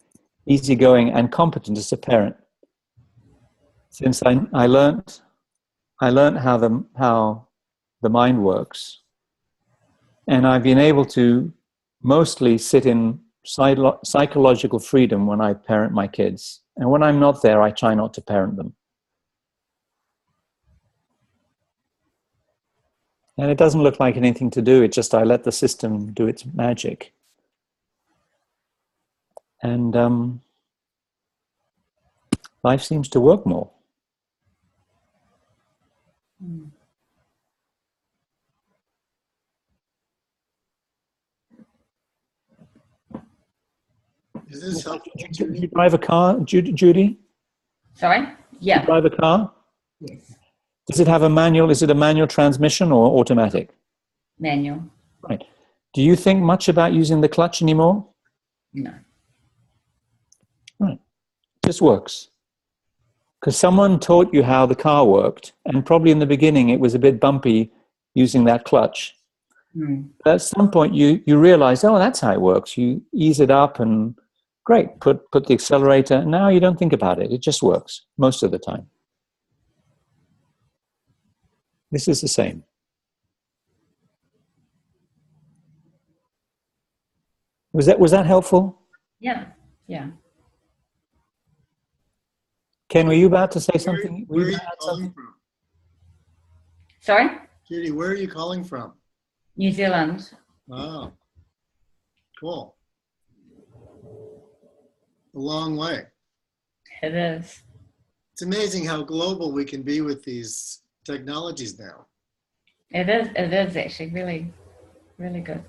[SPEAKER 2] easygoing and competent as a parent since I learned how the mind works, and I've been able to mostly sit in psychological freedom when I parent my kids, and when I'm not there, I try not to parent them. And it doesn't look like anything to do. It's just I let the system do its magic. And life seems to work more.
[SPEAKER 3] Is this helpful?
[SPEAKER 2] Do you drive a car, Judy?
[SPEAKER 8] Sorry? Yeah.
[SPEAKER 2] Do you drive a car?
[SPEAKER 8] Yes.
[SPEAKER 2] Does it have a manual? Is it a manual transmission or automatic?
[SPEAKER 8] Manual.
[SPEAKER 2] Right. Do you think much about using the clutch anymore?
[SPEAKER 8] No.
[SPEAKER 2] Right. It just works. Because someone taught you how the car worked, and probably in the beginning it was a bit bumpy using that clutch. But at some point, you realize, oh, that's how it works. You ease it up and great, put the accelerator. Now you don't think about it. It just works most of the time. This is the same. Was that helpful?
[SPEAKER 8] Yeah. Yeah.
[SPEAKER 2] Ken, were you about to say something?
[SPEAKER 3] Where are you calling from?
[SPEAKER 8] Sorry?
[SPEAKER 3] Judy, where are you calling from?
[SPEAKER 8] New Zealand.
[SPEAKER 3] Oh, cool. A long way.
[SPEAKER 8] It is.
[SPEAKER 3] It's amazing how global we can be with these technologies now.
[SPEAKER 8] It is actually really, really good.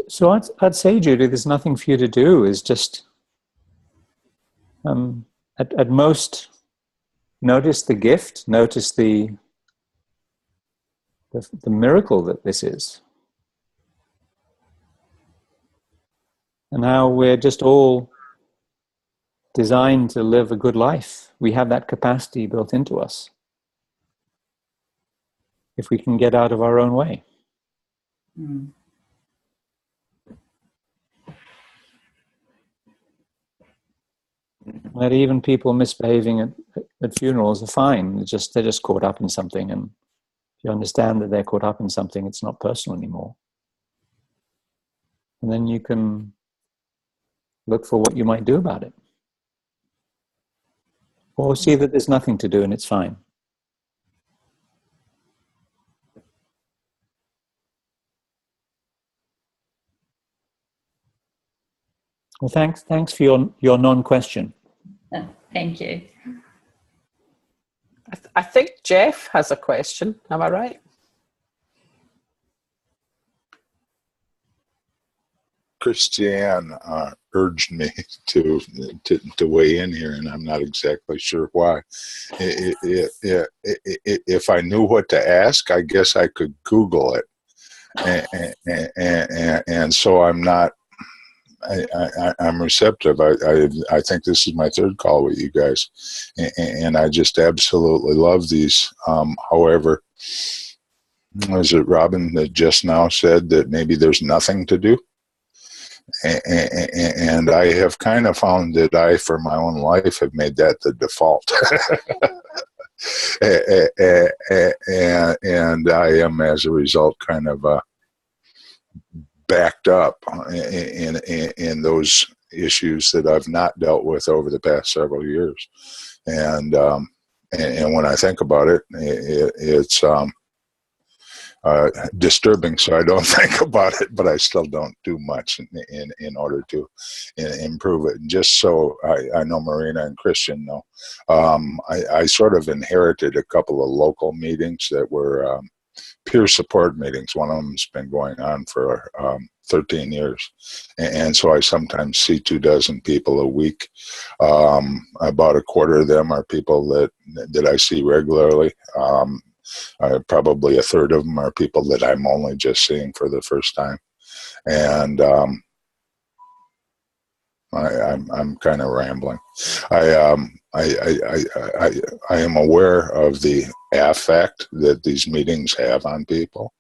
[SPEAKER 2] So I'd say, Judy, there's nothing for you to do. Is just at most notice the gift, notice the miracle that this is, and how we're just all designed to live a good life. We have that capacity built into us if we can get out of our own way.
[SPEAKER 8] Mm.
[SPEAKER 2] That even people misbehaving at funerals are fine. They're just caught up in something, and if you understand that they're caught up in something, it's not personal anymore. And then you can look for what you might do about it, or see that there's nothing to do and it's fine. Well, thanks for your non-question.
[SPEAKER 8] Thank you.
[SPEAKER 1] I think Jeff has a question. Am I right?
[SPEAKER 9] Christiane urged me to weigh in here, and I'm not exactly sure why. If I knew what to ask, I guess I could Google it, and so I'm not. I'm receptive. I think this is my third call with you guys, and I just absolutely love these. However, was it Robin that just now said that maybe there's nothing to do? And I have kind of found that I, for my own life, have made that the default. And I am, as a result, kind of backed up in those issues that I've not dealt with over the past several years. And when I think about it, it's disturbing, so I don't think about it, but I still don't do much in order to improve it. And just so I know Marina and Christian know, I sort of inherited a couple of local meetings that were peer support meetings. One of them's been going on for 13 years. And so I sometimes see 24 people a week. About a quarter of them are people that I see regularly. Probably a third of them are people that I'm only just seeing for the first time. And I'm kind of rambling. I am aware of the affect that these meetings have on people,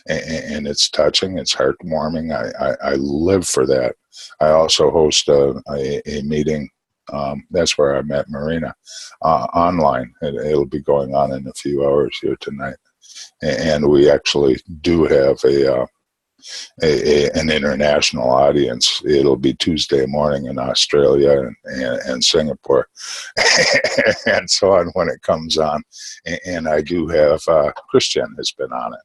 [SPEAKER 9] and it's touching, it's heartwarming. I live for that. I also host a meeting. That's where I met Marina, online. It'll be going on in a few hours here tonight, and we actually do have an international audience. It'll be Tuesday morning in Australia and Singapore and so on when it comes on. And I do have, Christian has been on it.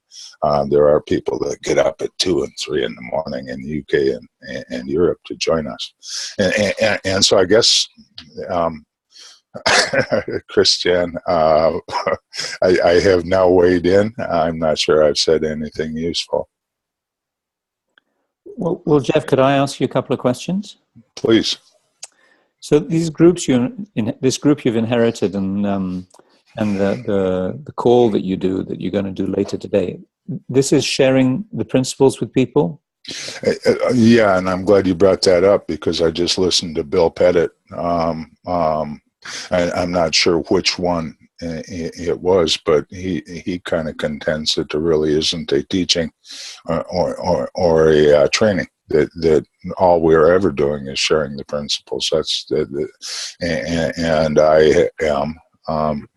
[SPEAKER 9] There are people that get up at 2 and 3 in the morning in the UK and Europe to join us. And so I guess, Christian, I have now weighed in. I'm not sure I've said anything useful.
[SPEAKER 2] Well, Jeff, could I ask you a couple of questions?
[SPEAKER 9] Please.
[SPEAKER 2] So these groups this group you've inherited, and the call that you're going to do later today, this is sharing the principles with people.
[SPEAKER 9] Yeah, and I'm glad you brought that up, because I just listened to Bill Pettit. I'm not sure which one it was, but he kind of contends that there really isn't a teaching or a training. That all we're ever doing is sharing the principles. That's and I am.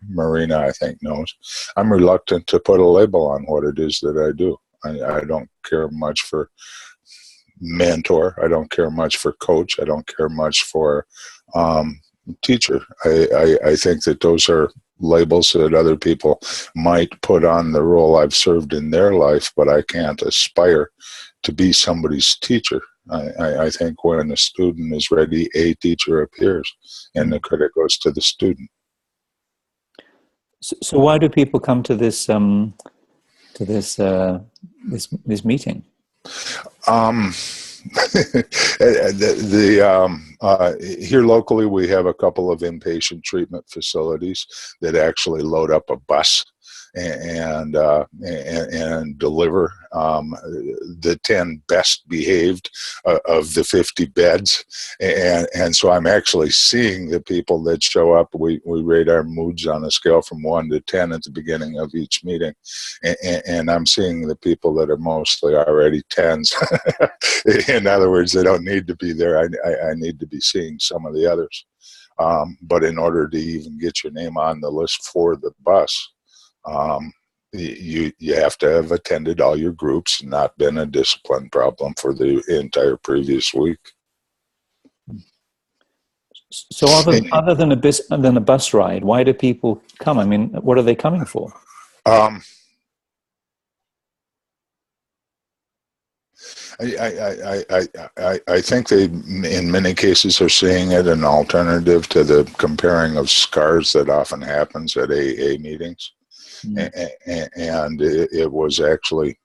[SPEAKER 9] Marina, I think, knows. I'm reluctant to put a label on what it is that I do. I don't care much for mentor. I don't care much for coach. I don't care much for teacher. I think that those are labels that other people might put on the role I've served in their life, but I can't aspire to be somebody's teacher. I think when a student is ready, a teacher appears, and the credit goes to the student.
[SPEAKER 2] So why do people come to this meeting? Here locally, we have a couple of inpatient treatment facilities that actually load up a bus and deliver the 10 best behaved of the 50 beds, and so I'm actually seeing the people that show up. We rate our moods on a scale from 1 to 10 at the beginning of each meeting, and I'm seeing the people that are mostly already 10s. In other words, they don't need to be there. I need to be seeing some of the others, but in order to even get your name on the list for the bus, you have to have attended all your groups and not been a discipline problem for the entire previous week. So other than a bus ride, why do people come? I mean, what are they coming for?
[SPEAKER 9] I think they, in many cases, are seeing it an alternative to the comparing of scars that often happens at AA meetings. And it was actually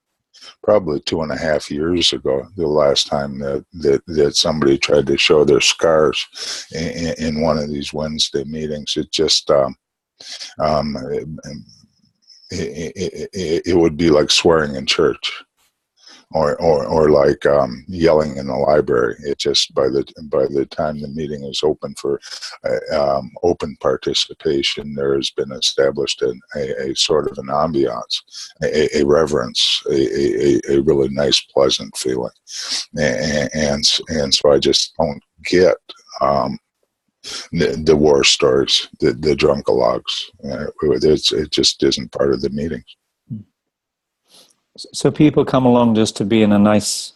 [SPEAKER 9] probably 2.5 years ago, the last time that somebody tried to show their scars in one of these Wednesday meetings. It just it would be like swearing in church. Or like yelling in the library. It just by the time the meeting is open for open participation, there has been established a sort of an ambiance, a reverence, a really nice, pleasant feeling, and so I just don't get the war stories, the drunkalogs. It just isn't part of the meetings.
[SPEAKER 2] So people come along just to be in a nice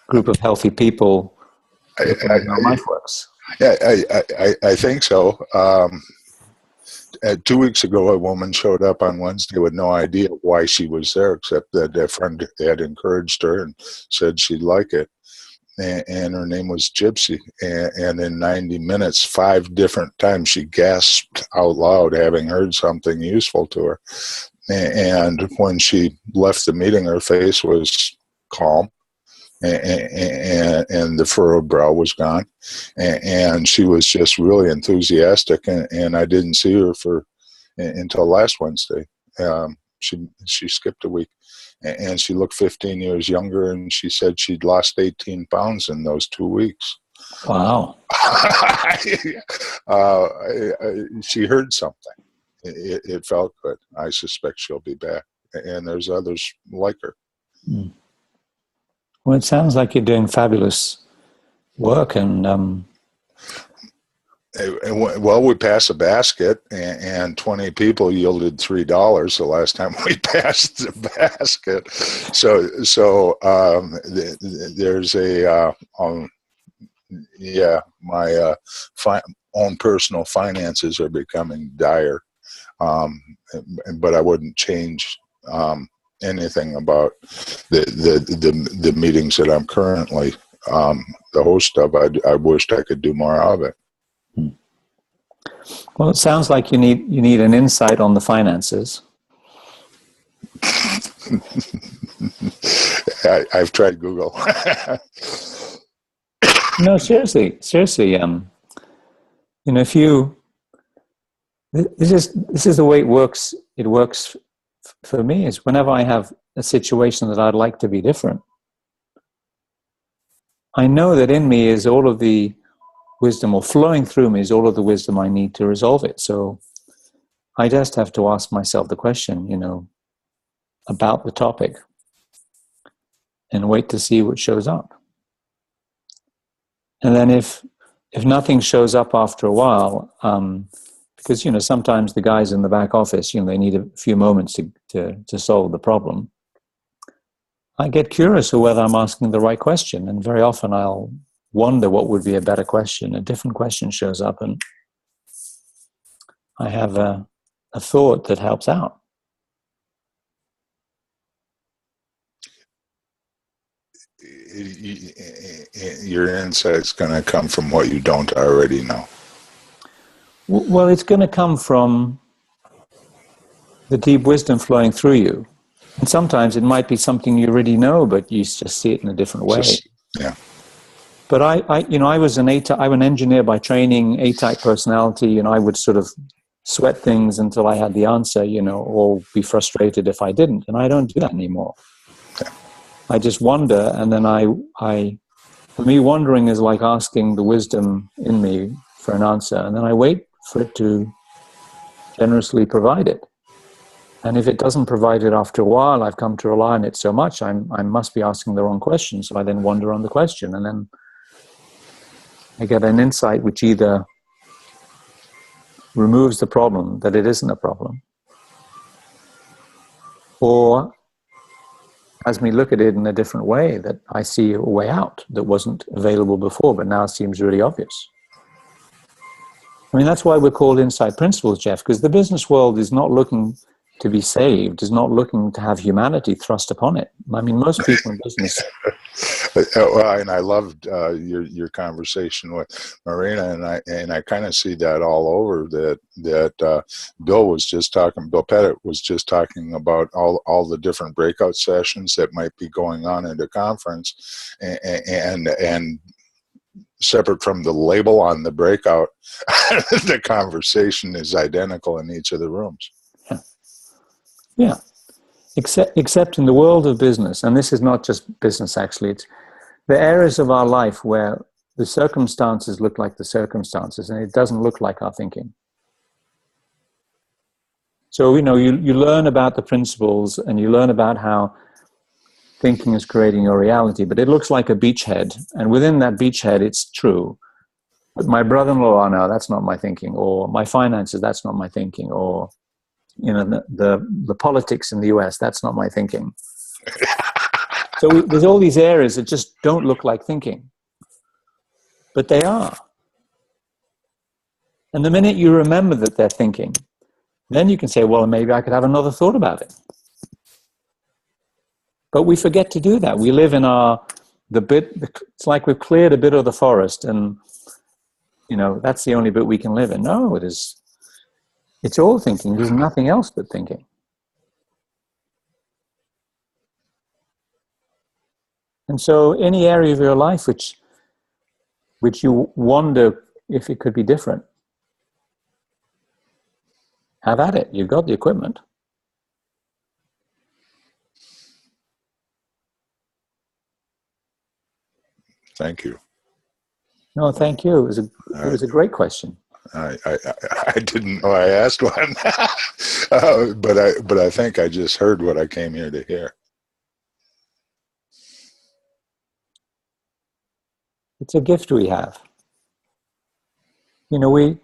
[SPEAKER 2] group of healthy people. How life works.
[SPEAKER 9] Yeah, I think so. 2 weeks ago, a woman showed up on Wednesday with no idea why she was there, except that a friend had encouraged her and said she'd like it. And her name was Gypsy. And in 90 minutes, 5 different times, she gasped out loud, having heard something useful to her. And when she left the meeting, her face was calm, and the furrowed brow was gone, and she was just really enthusiastic. And I didn't see her until last Wednesday. She skipped a week, and she looked 15 years younger. And she said she'd lost 18 pounds in those 2 weeks.
[SPEAKER 2] Wow!
[SPEAKER 9] She heard something. It felt good. I suspect she'll be back, and there's others like her.
[SPEAKER 2] Well, it sounds like you're doing fabulous work, and
[SPEAKER 9] well, we passed a basket, and 20 people yielded $3 the last time we passed the basket. So there's my own personal finances are becoming dire. But I wouldn't change anything about the meetings that I'm currently the host of. I wished I could do more of it.
[SPEAKER 2] Well, it sounds like you need an insight on the finances.
[SPEAKER 9] I've tried Google.
[SPEAKER 2] No, seriously. If you this is the way it works. It works for me. Is whenever I have a situation that I'd like to be different, I know that in me is all of the wisdom, or flowing through me is all of the wisdom I need to resolve it. So I just have to ask myself the question, about the topic, and wait to see what shows up. And then if nothing shows up after a while, because sometimes the guys in the back office, they need a few moments to solve the problem, I get curious of whether I'm asking the right question, and very often I'll wonder what would be a better question. A different question shows up, and I have a thought that helps out.
[SPEAKER 9] Your insight's going to come from what you don't already know.
[SPEAKER 2] Well, it's going to come from the deep wisdom flowing through you. And sometimes it might be something you already know, but you just see it in a different way.
[SPEAKER 9] Yeah.
[SPEAKER 2] But I was I'm an engineer by training, A-type personality, and I would sort of sweat things until I had the answer, or be frustrated if I didn't. And I don't do that anymore.
[SPEAKER 9] Okay.
[SPEAKER 2] I just wonder, and then for me, wondering is like asking the wisdom in me for an answer, and then I wait for it to generously provide it. And if it doesn't provide it after a while, I've come to rely on it so much, I must be asking the wrong question. So I then wonder on the question, and then I get an insight which either removes the problem, that it isn't a problem, or has me look at it in a different way, that I see a way out that wasn't available before, but now seems really obvious. I mean, that's why we're called Insight Principles, Jeff, because the business world is not looking to be saved, is not looking to have humanity thrust upon it. I mean, most people in business...
[SPEAKER 9] And I loved your conversation with Marina, and I kind of see that all over. That Bill Pettit was just talking about all the different breakout sessions that might be going on at a conference, and separate from the label on the breakout, the conversation is identical in each of the rooms.
[SPEAKER 2] Yeah. Except in the world of business, and this is not just business actually, it's the areas of our life where the circumstances look like the circumstances and it doesn't look like our thinking. So, you learn about the principles and you learn about how thinking is creating your reality, but it looks like a beachhead, and within that beachhead it's true. But my brother-in-law, no, that's not my thinking, or my finances, that's not my thinking, or the politics in the US, that's not my thinking. So there's all these areas that just don't look like thinking, but they are. And the minute you remember that they're thinking, then you can say, well, maybe I could have another thought about it. But we forget to do that. We live in it's like we've cleared a bit of the forest, and that's the only bit we can live in. No, it is. It's all thinking. There's nothing else but thinking. And so any area of your life which you wonder if it could be different, have at it. You've got the equipment.
[SPEAKER 9] Thank you.
[SPEAKER 2] No, thank you. It was a great question.
[SPEAKER 9] I didn't know I asked one, but I think I just heard what I came here to hear.
[SPEAKER 2] It's a gift we have. We're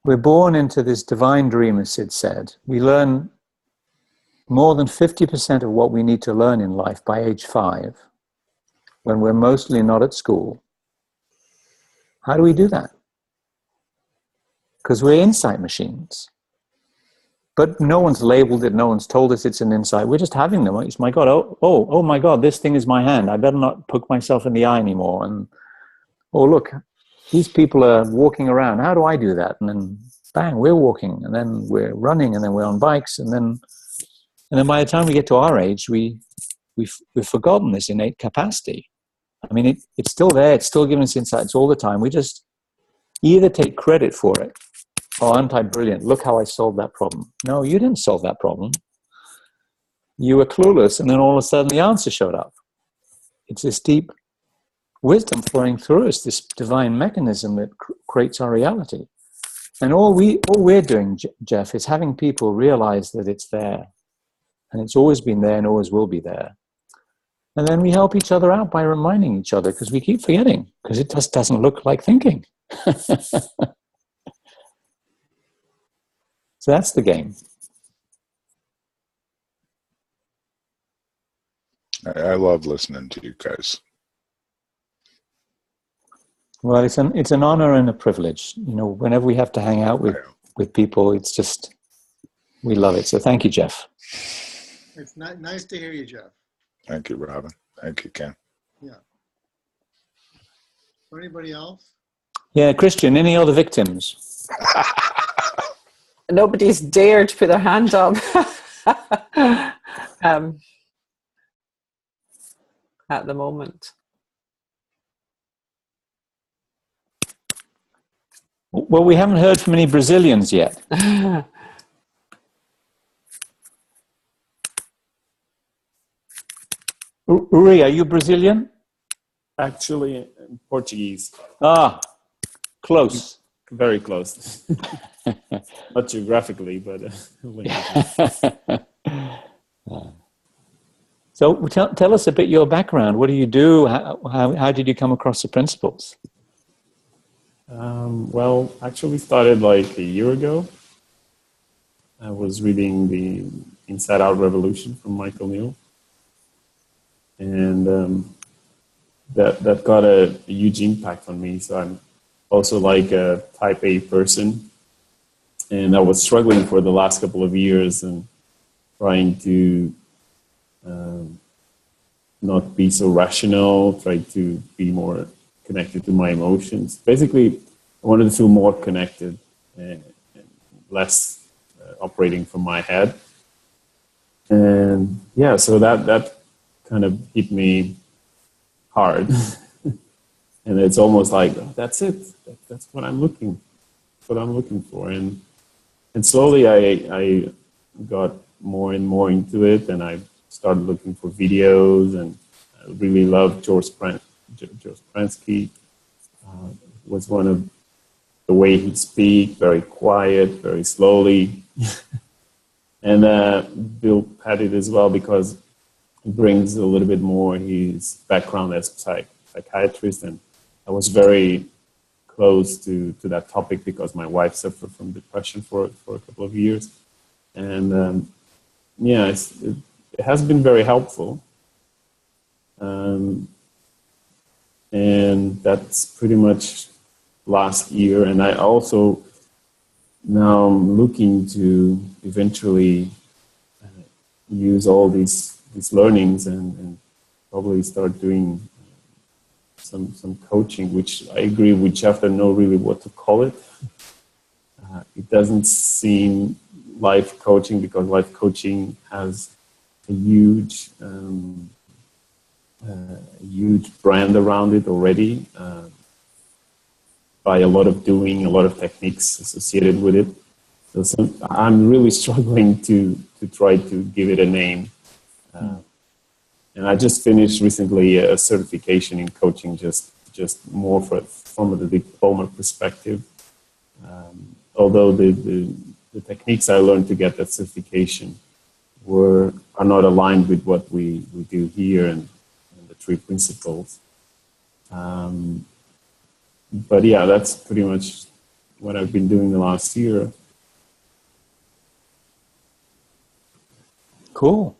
[SPEAKER 2] born into this divine dream, as Sid said. We learn more than 50% of what we need to learn in life by age 5, when we're mostly not at school. How do we do that? Because we're insight machines. But no one's labeled it, no one's told us it's an insight. We're just having them. It's, my God, oh my God, this thing is my hand. I better not poke myself in the eye anymore. And, oh, look, these people are walking around. How do I do that? And then, bang, we're walking. And then we're running. And then we're on bikes. And then by the time we get to our age, we've forgotten this innate capacity. I mean, it's still there. It's still giving us insights all the time. We just either take credit for it. Oh, aren't I brilliant? Look how I solved that problem. No, you didn't solve that problem. You were clueless, and then all of a sudden the answer showed up. It's this deep wisdom flowing through us, this divine mechanism that creates our reality. And all we're doing, Jeff, is having people realize that it's there. And it's always been there and always will be there. And then we help each other out by reminding each other, because we keep forgetting, because it just doesn't look like thinking. So that's the game.
[SPEAKER 9] I love listening to you guys.
[SPEAKER 2] Well, it's an honor and a privilege. You know, whenever we have to hang out with people, it's just, we love it. So thank you, Jeff.
[SPEAKER 3] It's nice to hear you, Jeff.
[SPEAKER 9] Thank you, Robin. Thank you, Ken.
[SPEAKER 3] Yeah. Anybody else?
[SPEAKER 2] Yeah, Christian, any other victims?
[SPEAKER 1] Nobody's dared to put their hand up. At the moment.
[SPEAKER 2] Well, we haven't heard from any Brazilians yet. Uri, are you Brazilian?
[SPEAKER 10] Actually, Portuguese.
[SPEAKER 2] Ah, close.
[SPEAKER 10] Very close. Not geographically, but
[SPEAKER 2] So tell us a bit your background. What do you do? How did you come across the principles?
[SPEAKER 10] well, actually started like a year ago. I was reading the Inside Out Revolution from Michael Neal. And that got a huge impact on me. So I'm also like a type A person. And I was struggling for the last couple of years and trying to not be so rational, try to be more connected to my emotions. Basically, I wanted to feel more connected and less operating from my head. And yeah, so that kind of hit me hard. And it's almost like, oh, that's it. That's what I'm looking for. And slowly I got more and more into it, and I started looking for videos, and I really loved George Pransky. Was one of the way he'd speak, very quiet, very slowly. And Bill Pettit as well, because he brings a little bit more his background as a psychiatrist, and I was very close to that topic because my wife suffered from depression for a couple of years. And yeah, it has been very helpful. And that's pretty much last year. And I also now I'm looking to eventually use all these learnings and probably start doing some coaching, which I agree with Jeff, I don't know really what to call it. It doesn't seem life coaching, because life coaching has a huge brand around it already, by a lot of doing, a lot of techniques associated with it. So I'm really struggling to try to give it a name. And I just finished recently a certification in coaching, just more from the diploma perspective. Although the techniques I learned to get that certification are not aligned with what we do here and the 3 principles. But yeah, that's pretty much what I've been doing the last year.
[SPEAKER 2] Cool.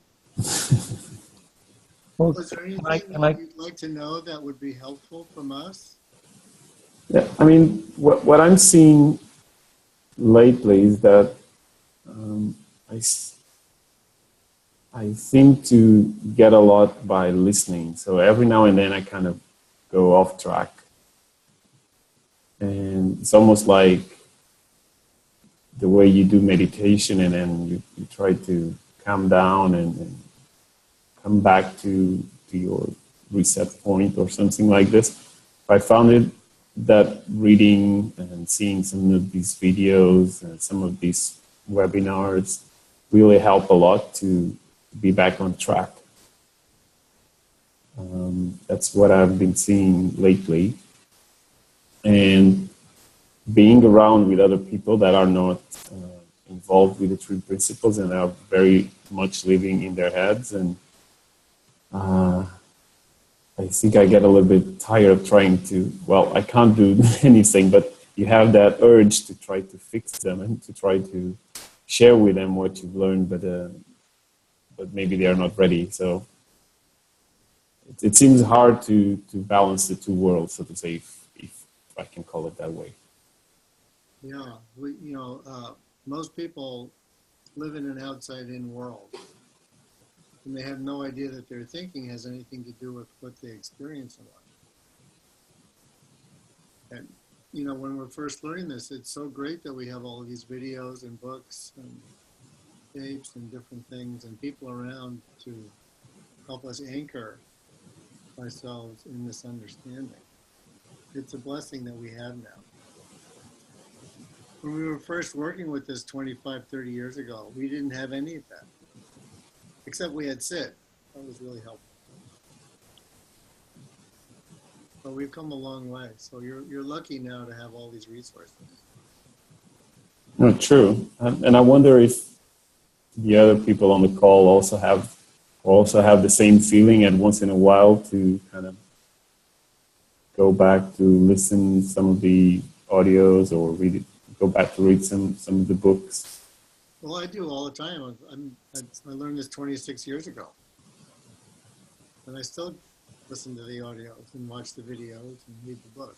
[SPEAKER 2] Well,
[SPEAKER 3] Was there anything you'd like to know that would be helpful from us?
[SPEAKER 10] Yeah, I mean, what I'm seeing lately is that I seem to get a lot by listening. So every now and then I kind of go off track. And it's almost like the way you do meditation, and then you try to calm down and come back to your reset point or something like this. I found it that reading and seeing some of these videos and some of these webinars really help a lot to be back on track. That's what I've been seeing lately. And being around with other people that are not involved with the three principles and are very much living in their heads. And I think I get a little bit tired of trying to, well, I can't do anything, but you have that urge to try to fix them and to try to share with them what you've learned, but maybe they are not ready. So it seems hard to balance the two worlds, so to say, if I can call it that way.
[SPEAKER 3] Yeah, most people live in an outside-in world, and they have no idea that their thinking has anything to do with what they experience in life. And when we're first learning this, it's so great that we have all of these videos and books and tapes and different things and people around to help us anchor ourselves in this understanding. It's a blessing that we have now. When we were first working with this 25, 30 years ago, we didn't have any of that, except we had SIT. That was really helpful. But we've come a long way. So you're lucky now to have all these resources.
[SPEAKER 10] No, true. And I wonder if the other people on the call also have the same feeling, and once in a while to kind of go back to listen some of the audios or go back to read some of the books.
[SPEAKER 3] Well, I do all the time. I learned this 26 years ago. And I still listen to the audios and watch the videos and read the book.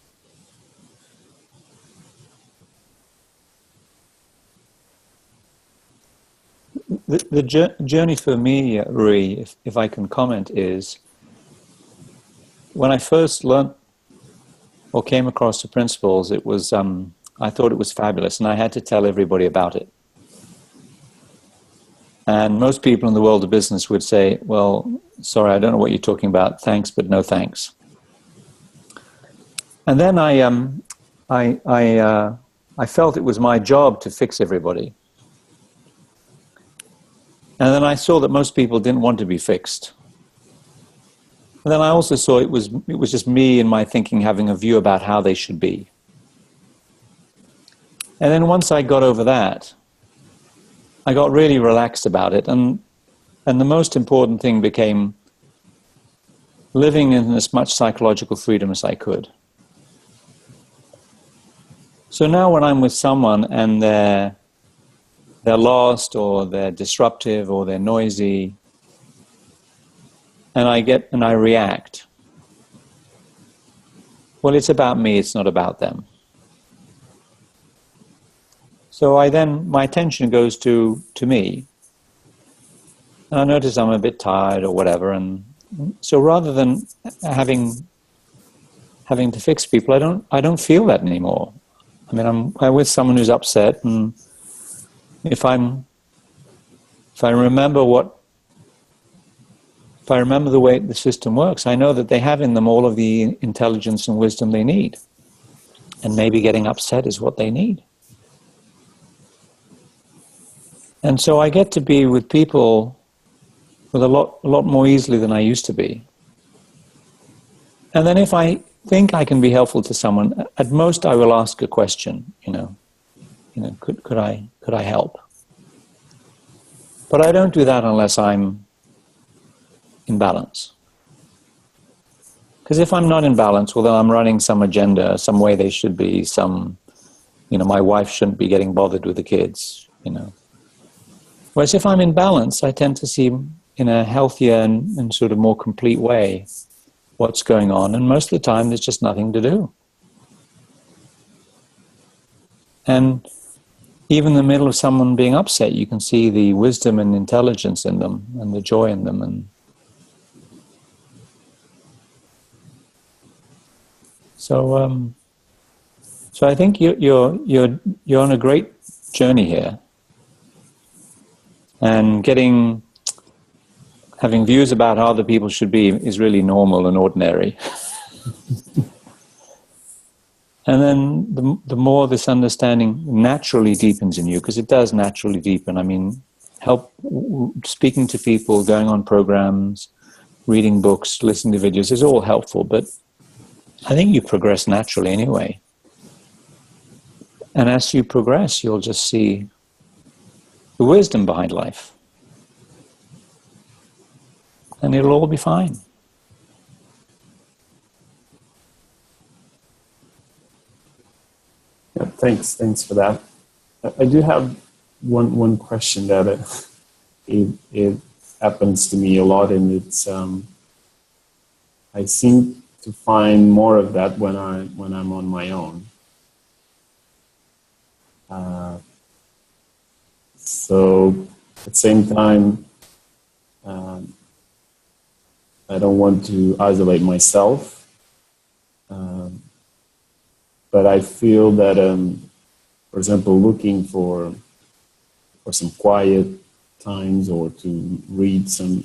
[SPEAKER 2] The journey for me, Rui, if I can comment, is when I first learned or came across the principles, it was I thought it was fabulous, and I had to tell everybody about it. And most people in the world of business would say, well, sorry, I don't know what you're talking about. Thanks, but no thanks. And then I felt it was my job to fix everybody. And then I saw that most people didn't want to be fixed. And then I also saw it was just me and my thinking having a view about how they should be. And then once I got over that, I got really relaxed about it. And the most important thing became living in as much psychological freedom as I could. So now when I'm with someone and they're lost or they're disruptive or they're noisy, and I react, well, it's about me, it's not about them. So my attention goes to me, and I notice I'm a bit tired or whatever, and so rather than having to fix people, I don't feel that anymore. I mean, I'm with someone who's upset, and if I remember the way the system works, I know that they have in them all of the intelligence and wisdom they need, and maybe getting upset is what they need. And so I get to be with people with a lot more easily than I used to be. And then if I think I can be helpful to someone, at most I will ask a question, could I help? But I don't do that unless I'm in balance. Because if I'm not in balance, well, then I'm running some agenda, some way they should be, my wife shouldn't be getting bothered with the kids, Whereas if I'm in balance, I tend to see in a healthier and sort of more complete way what's going on. And most of the time, there's just nothing to do. And even in the middle of someone being upset, you can see the wisdom and intelligence in them and the joy in them. And so I think you're on a great journey here. And having views about how other people should be is really normal and ordinary. And then the more this understanding naturally deepens in you, because it does naturally deepen. I mean, speaking to people, going on programs, reading books, listening to videos is all helpful, but I think you progress naturally anyway. And as you progress, you'll just see the wisdom behind life. And it'll all be fine.
[SPEAKER 10] Yeah, thanks for that. I do have one question that it happens to me a lot, and it's I seem to find more of that when I'm on my own. So at the same time, I don't want to isolate myself, but I feel that, for example, looking for some quiet times, or to read some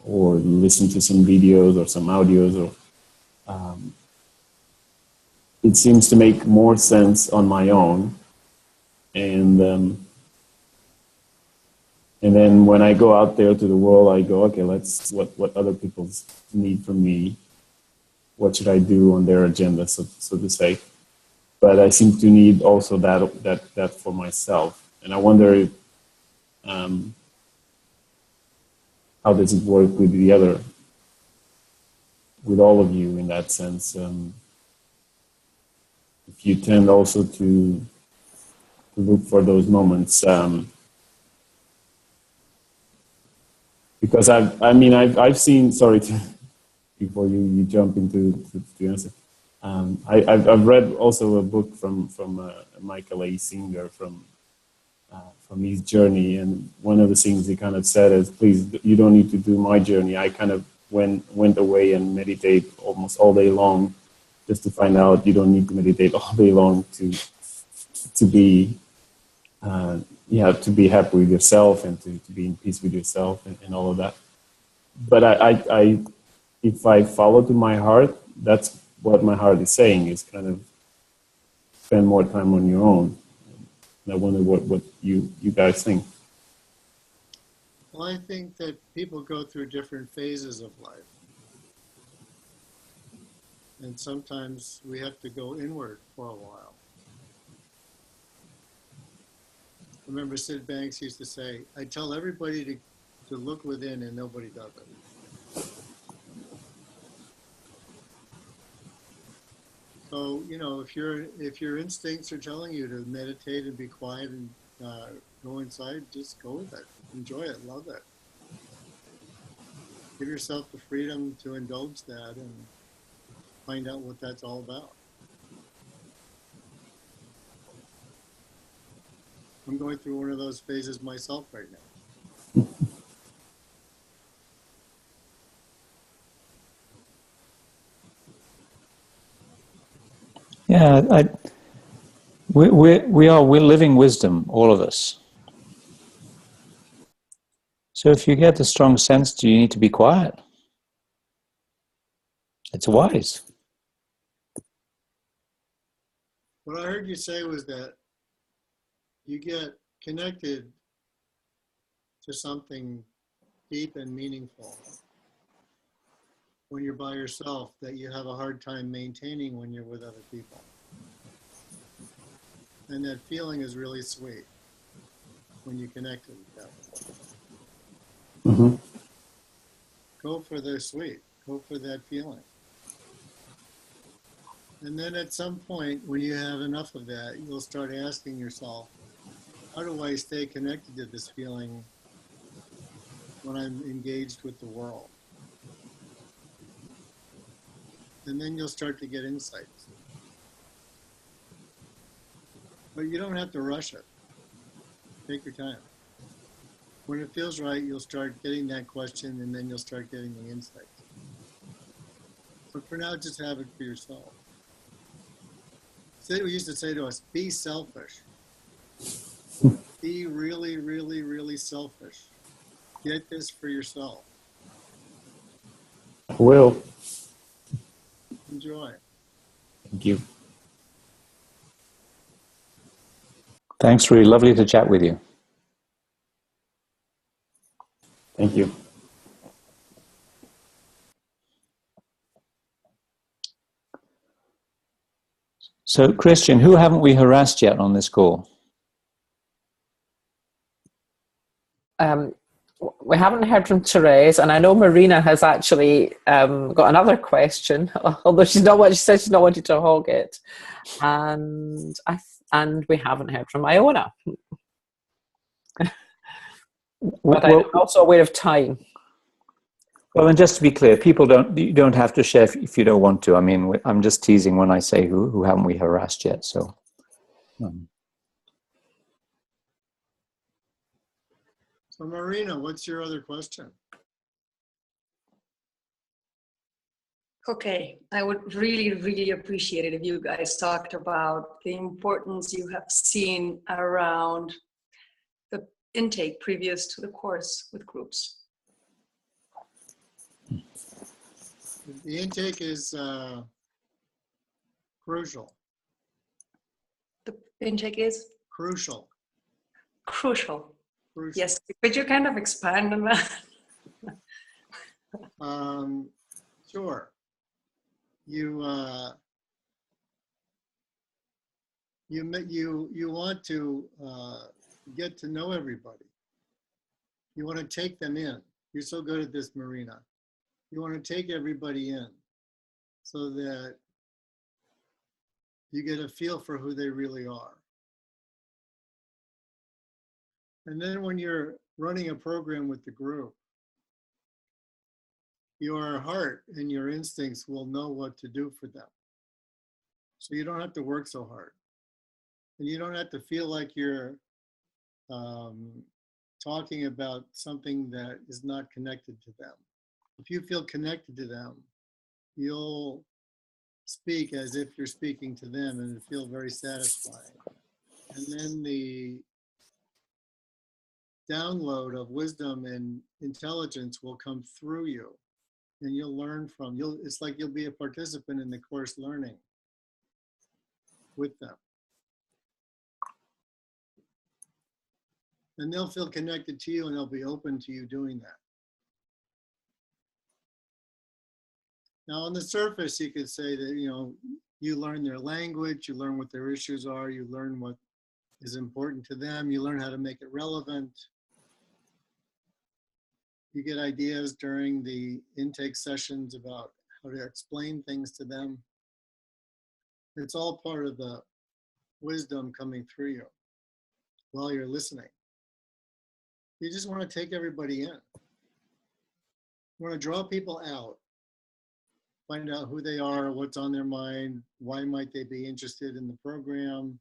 [SPEAKER 10] or listen to some videos or some audios, or it seems to make more sense on my own, and then when I go out there to the world, I go, okay, let's what other people need from me. What should I do on their agenda, so to say? But I seem to need also that for myself, and I wonder if, how does it work with with all of you in that sense? If you tend also to look for those moments, because I've seen. Sorry, before you jump into the answer. I've read also a book from Michael A. Singer from his journey, and one of the things he kind of said is, please, you don't need to do my journey. I kind of went away and meditate almost all day long, just to find out you don't need to meditate all day long to be to be happy with yourself, and to be in peace with yourself, and all of that. But I if I follow to my heart, that's what my heart is saying, is kind of spend more time on your own. And I wonder what you guys think.
[SPEAKER 3] Well, I think that people go through different phases of life. And sometimes we have to go inward for a while. I remember Sid Banks used to say, I tell everybody to look within, and nobody does it. So, if your instincts are telling you to meditate and be quiet and go inside, just go with it. Enjoy it, love it. Give yourself the freedom to indulge that and find out what that's all about. I'm going through one of those phases myself right now.
[SPEAKER 2] Yeah, we're living wisdom, all of us. So if you get the strong sense, do you need to be quiet? It's wise.
[SPEAKER 3] What I heard you say was that you get connected to something deep and meaningful when you're by yourself that you have a hard time maintaining when you're with other people. And that feeling is really sweet when you connect with that.
[SPEAKER 10] Mm-hmm.
[SPEAKER 3] Go for the sweet. Go for that feeling. And then at some point, when you have enough of that, you'll start asking yourself, how do I stay connected to this feeling when I'm engaged with the world? And then you'll start to get insights. But you don't have to rush it. Take your time. When it feels right, you'll start getting that question, and then you'll start getting the insights. But for now, just have it for yourself. Sid used to say to us, be selfish. Be really, really, really selfish. Get this for yourself.
[SPEAKER 10] I will.
[SPEAKER 3] Enjoy.
[SPEAKER 10] Thank you.
[SPEAKER 2] Thanks, really lovely to chat with you.
[SPEAKER 10] Thank you.
[SPEAKER 2] So, Christian, who haven't we harassed yet on this call?
[SPEAKER 1] We haven't heard from Therese, and I know Marina has actually got another question, although she said she's not wanted to hog it, and we haven't heard from Iona. But I'm also aware of time.
[SPEAKER 2] Well, and just to be clear, you don't have to share if you don't want to. I mean, I'm just teasing when I say who haven't we harassed yet. So.
[SPEAKER 3] So Marina, what's your other question?
[SPEAKER 7] Okay, I would really, really appreciate it if you guys talked about the importance you have seen around the intake previous to the course with groups.
[SPEAKER 3] The intake is crucial.
[SPEAKER 7] The intake is?
[SPEAKER 3] Crucial.
[SPEAKER 7] Crucial.
[SPEAKER 3] Crucial.
[SPEAKER 7] Yes, could you kind of expand on that?
[SPEAKER 3] Sure. You want to get to know everybody. You want to take them in. You're so good at this, Marina. You want to take everybody in so that you get a feel for who they really are. And then when you're running a program with the group, your heart and your instincts will know what to do for them. So you don't have to work so hard. And you don't have to feel like you're talking about something that is not connected to them. If you feel connected to them, you'll speak as if you're speaking to them, and it'll feel very satisfying. And then the download of wisdom and intelligence will come through you, and you'll learn from, it's like you'll be a participant in the course learning with them. And they'll feel connected to you, and they'll be open to you doing that. Now, on the surface, you could say that, you learn their language, you learn what their issues are, you learn what is important to them, you learn how to make it relevant. You get ideas during the intake sessions about how to explain things to them. It's all part of the wisdom coming through you while you're listening. You just want to take everybody in. You want to draw people out. Find out who they are, what's on their mind, why might they be interested in the program,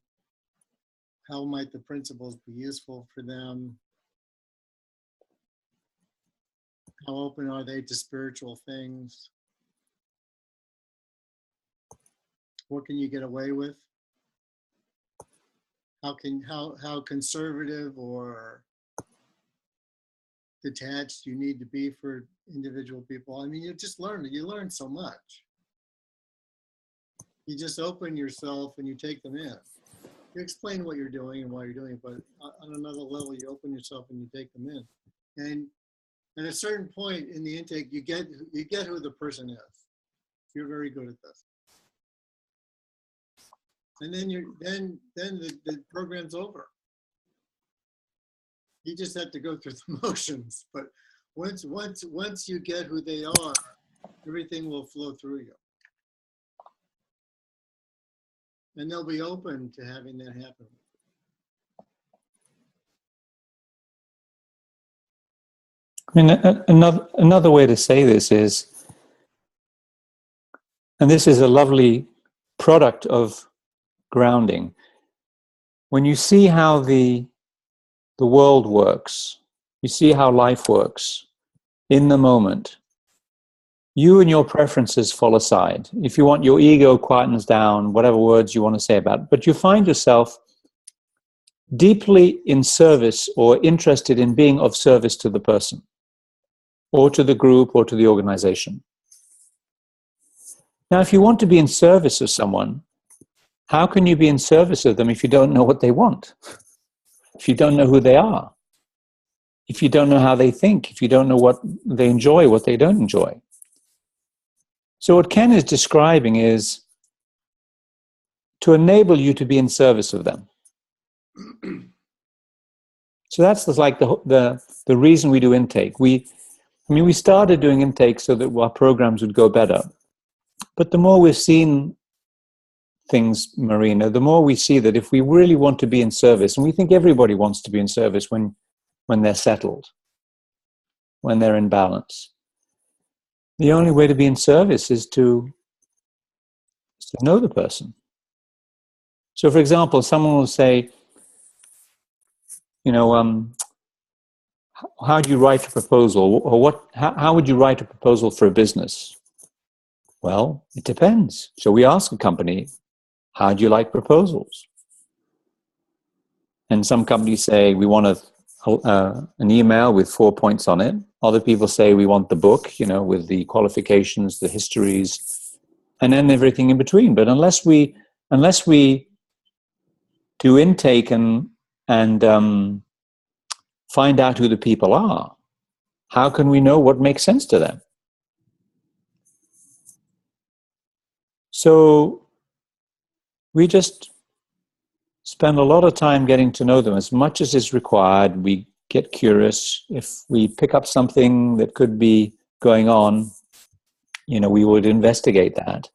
[SPEAKER 3] how might the principles be useful for them, how open are they to spiritual things, what can you get away with, how conservative or detached you need to be for individual people. I mean, you learn so much. You just open yourself and you take them in. You explain what you're doing and why you're doing it, but on another level, you open yourself and you take them in. And at a certain point in the intake, you get who the person is. You're very good at this. And then the program's over. You just have to go through the motions, but once you get who they are, everything will flow through you. And they'll be open to having that happen.
[SPEAKER 2] I mean, another way to say this is, and this is a lovely product of grounding, when you see how the world works, you see how life works in the moment, you and your preferences fall aside. If you want, your ego quietens down, whatever words you want to say about it, but you find yourself deeply in service or interested in being of service to the person or to the group or to the organization. Now, if you want to be in service of someone, how can you be in service of them if you don't know what they want? If you don't know who they are? If you don't know how they think? If you don't know what they enjoy, what they don't enjoy? So what Ken is describing is to enable you to be in service of them. So that's like the reason we do intake. We started doing intake so that our programs would go better. But the more we've seen things, Marina, the more we see that if we really want to be in service, and we think everybody wants to be in service when they're settled, when they're in balance, the only way to be in service is to know the person. So, for example, someone will say, how do you write a proposal? Or how would you write a proposal for a business? Well, it depends. So we ask a company, how do you like proposals? And some companies say, we want an email with 4 points on it. Other people say, we want the book, with the qualifications, the histories, and then everything in between. But unless we do intake and find out who the people are, how can we know what makes sense to them? So we just spend a lot of time getting to know them as much as is required. We get curious. If we pick up something that could be going on, we would investigate that.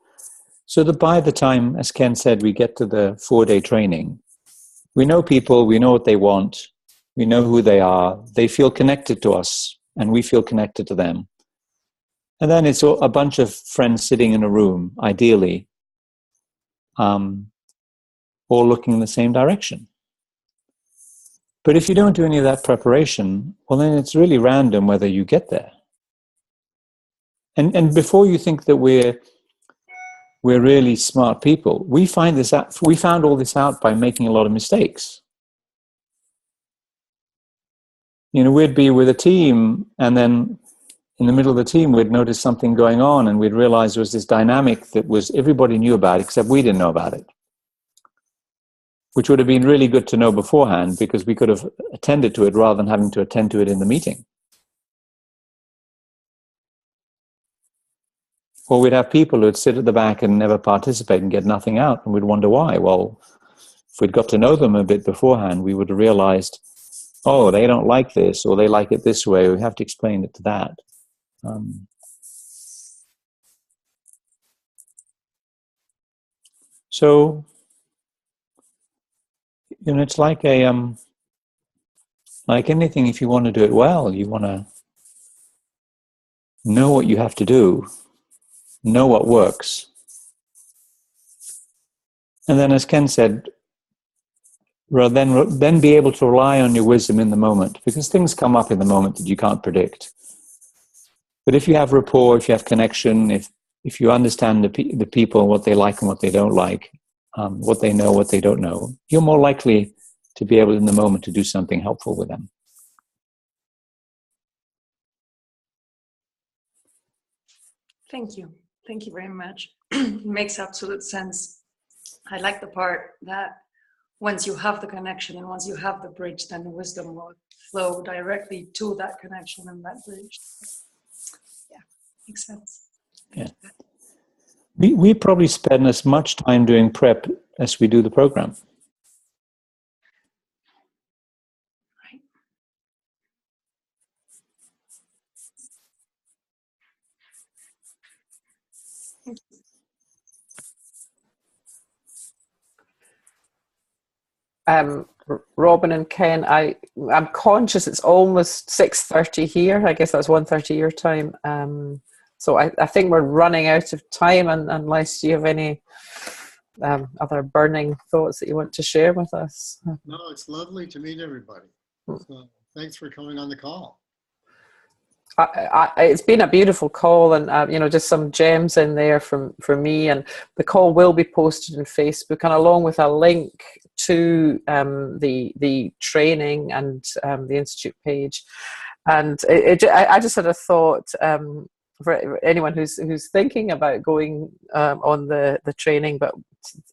[SPEAKER 2] So that by the time, as Ken said, we get to the 4-day training, we know people, we know what they want, we know who they are, they feel connected to us, and we feel connected to them. And then it's a bunch of friends sitting in a room, ideally, all looking in the same direction. But if you don't do any of that preparation, well, then it's really random whether you get there. And before you think that we're really smart people, we found all this out by making a lot of mistakes. We'd be with a team, and then in the middle of the team, we'd notice something going on, and we'd realize there was this dynamic that everybody knew about, except we didn't know about it, which would have been really good to know beforehand, because we could have attended to it rather than having to attend to it in the meeting. Or we'd have people who'd sit at the back and never participate and get nothing out, and we'd wonder why. Well, if we'd got to know them a bit beforehand, we would have realized, oh, they don't like this, or they like it this way. We have to explain it to that. So, it's like like anything. If you want to do it well, you want to know what you have to do, know what works, and then, as Ken said, then be able to rely on your wisdom in the moment, because things come up in the moment that you can't predict. But if you have rapport, if you have connection, if you understand the people, what they like and what they don't like, what they know, what they don't know, you're more likely to be able in the moment to do something helpful with them.
[SPEAKER 7] Thank you. Thank you very much. It makes absolute sense. I like the part that once you have the connection and once you have the bridge, then the wisdom will flow directly to that connection and that bridge. Yeah, makes sense.
[SPEAKER 2] Yeah. We probably spend as much time doing prep as we do the program.
[SPEAKER 7] Right. Thank you.
[SPEAKER 1] Robin and Ken, I'm conscious it's almost 6:30 here. I guess that's 1:30 your time. So I think we're running out of time, unless you have any other burning thoughts that you want to share with us.
[SPEAKER 3] No, it's lovely to meet everybody. So thanks for coming on the call.
[SPEAKER 1] It's been a beautiful call, and just some gems in there from me. And the call will be posted on Facebook, and along with a link to the training and the Institute page. And I just had a thought for anyone who's thinking about going on the training, but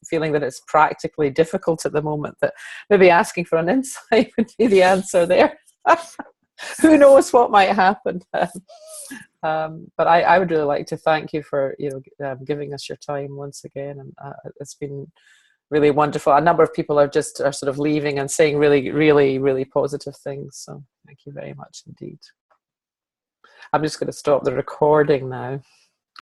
[SPEAKER 1] feeling that it's practically difficult at the moment, that maybe asking for an insight would be the answer there. Who knows what might happen? But I would really like to thank you for giving us your time once again, and it's been really wonderful. A number of people are sort of leaving and saying really, really, really positive things. So thank you very much indeed. I'm just going to stop the recording now.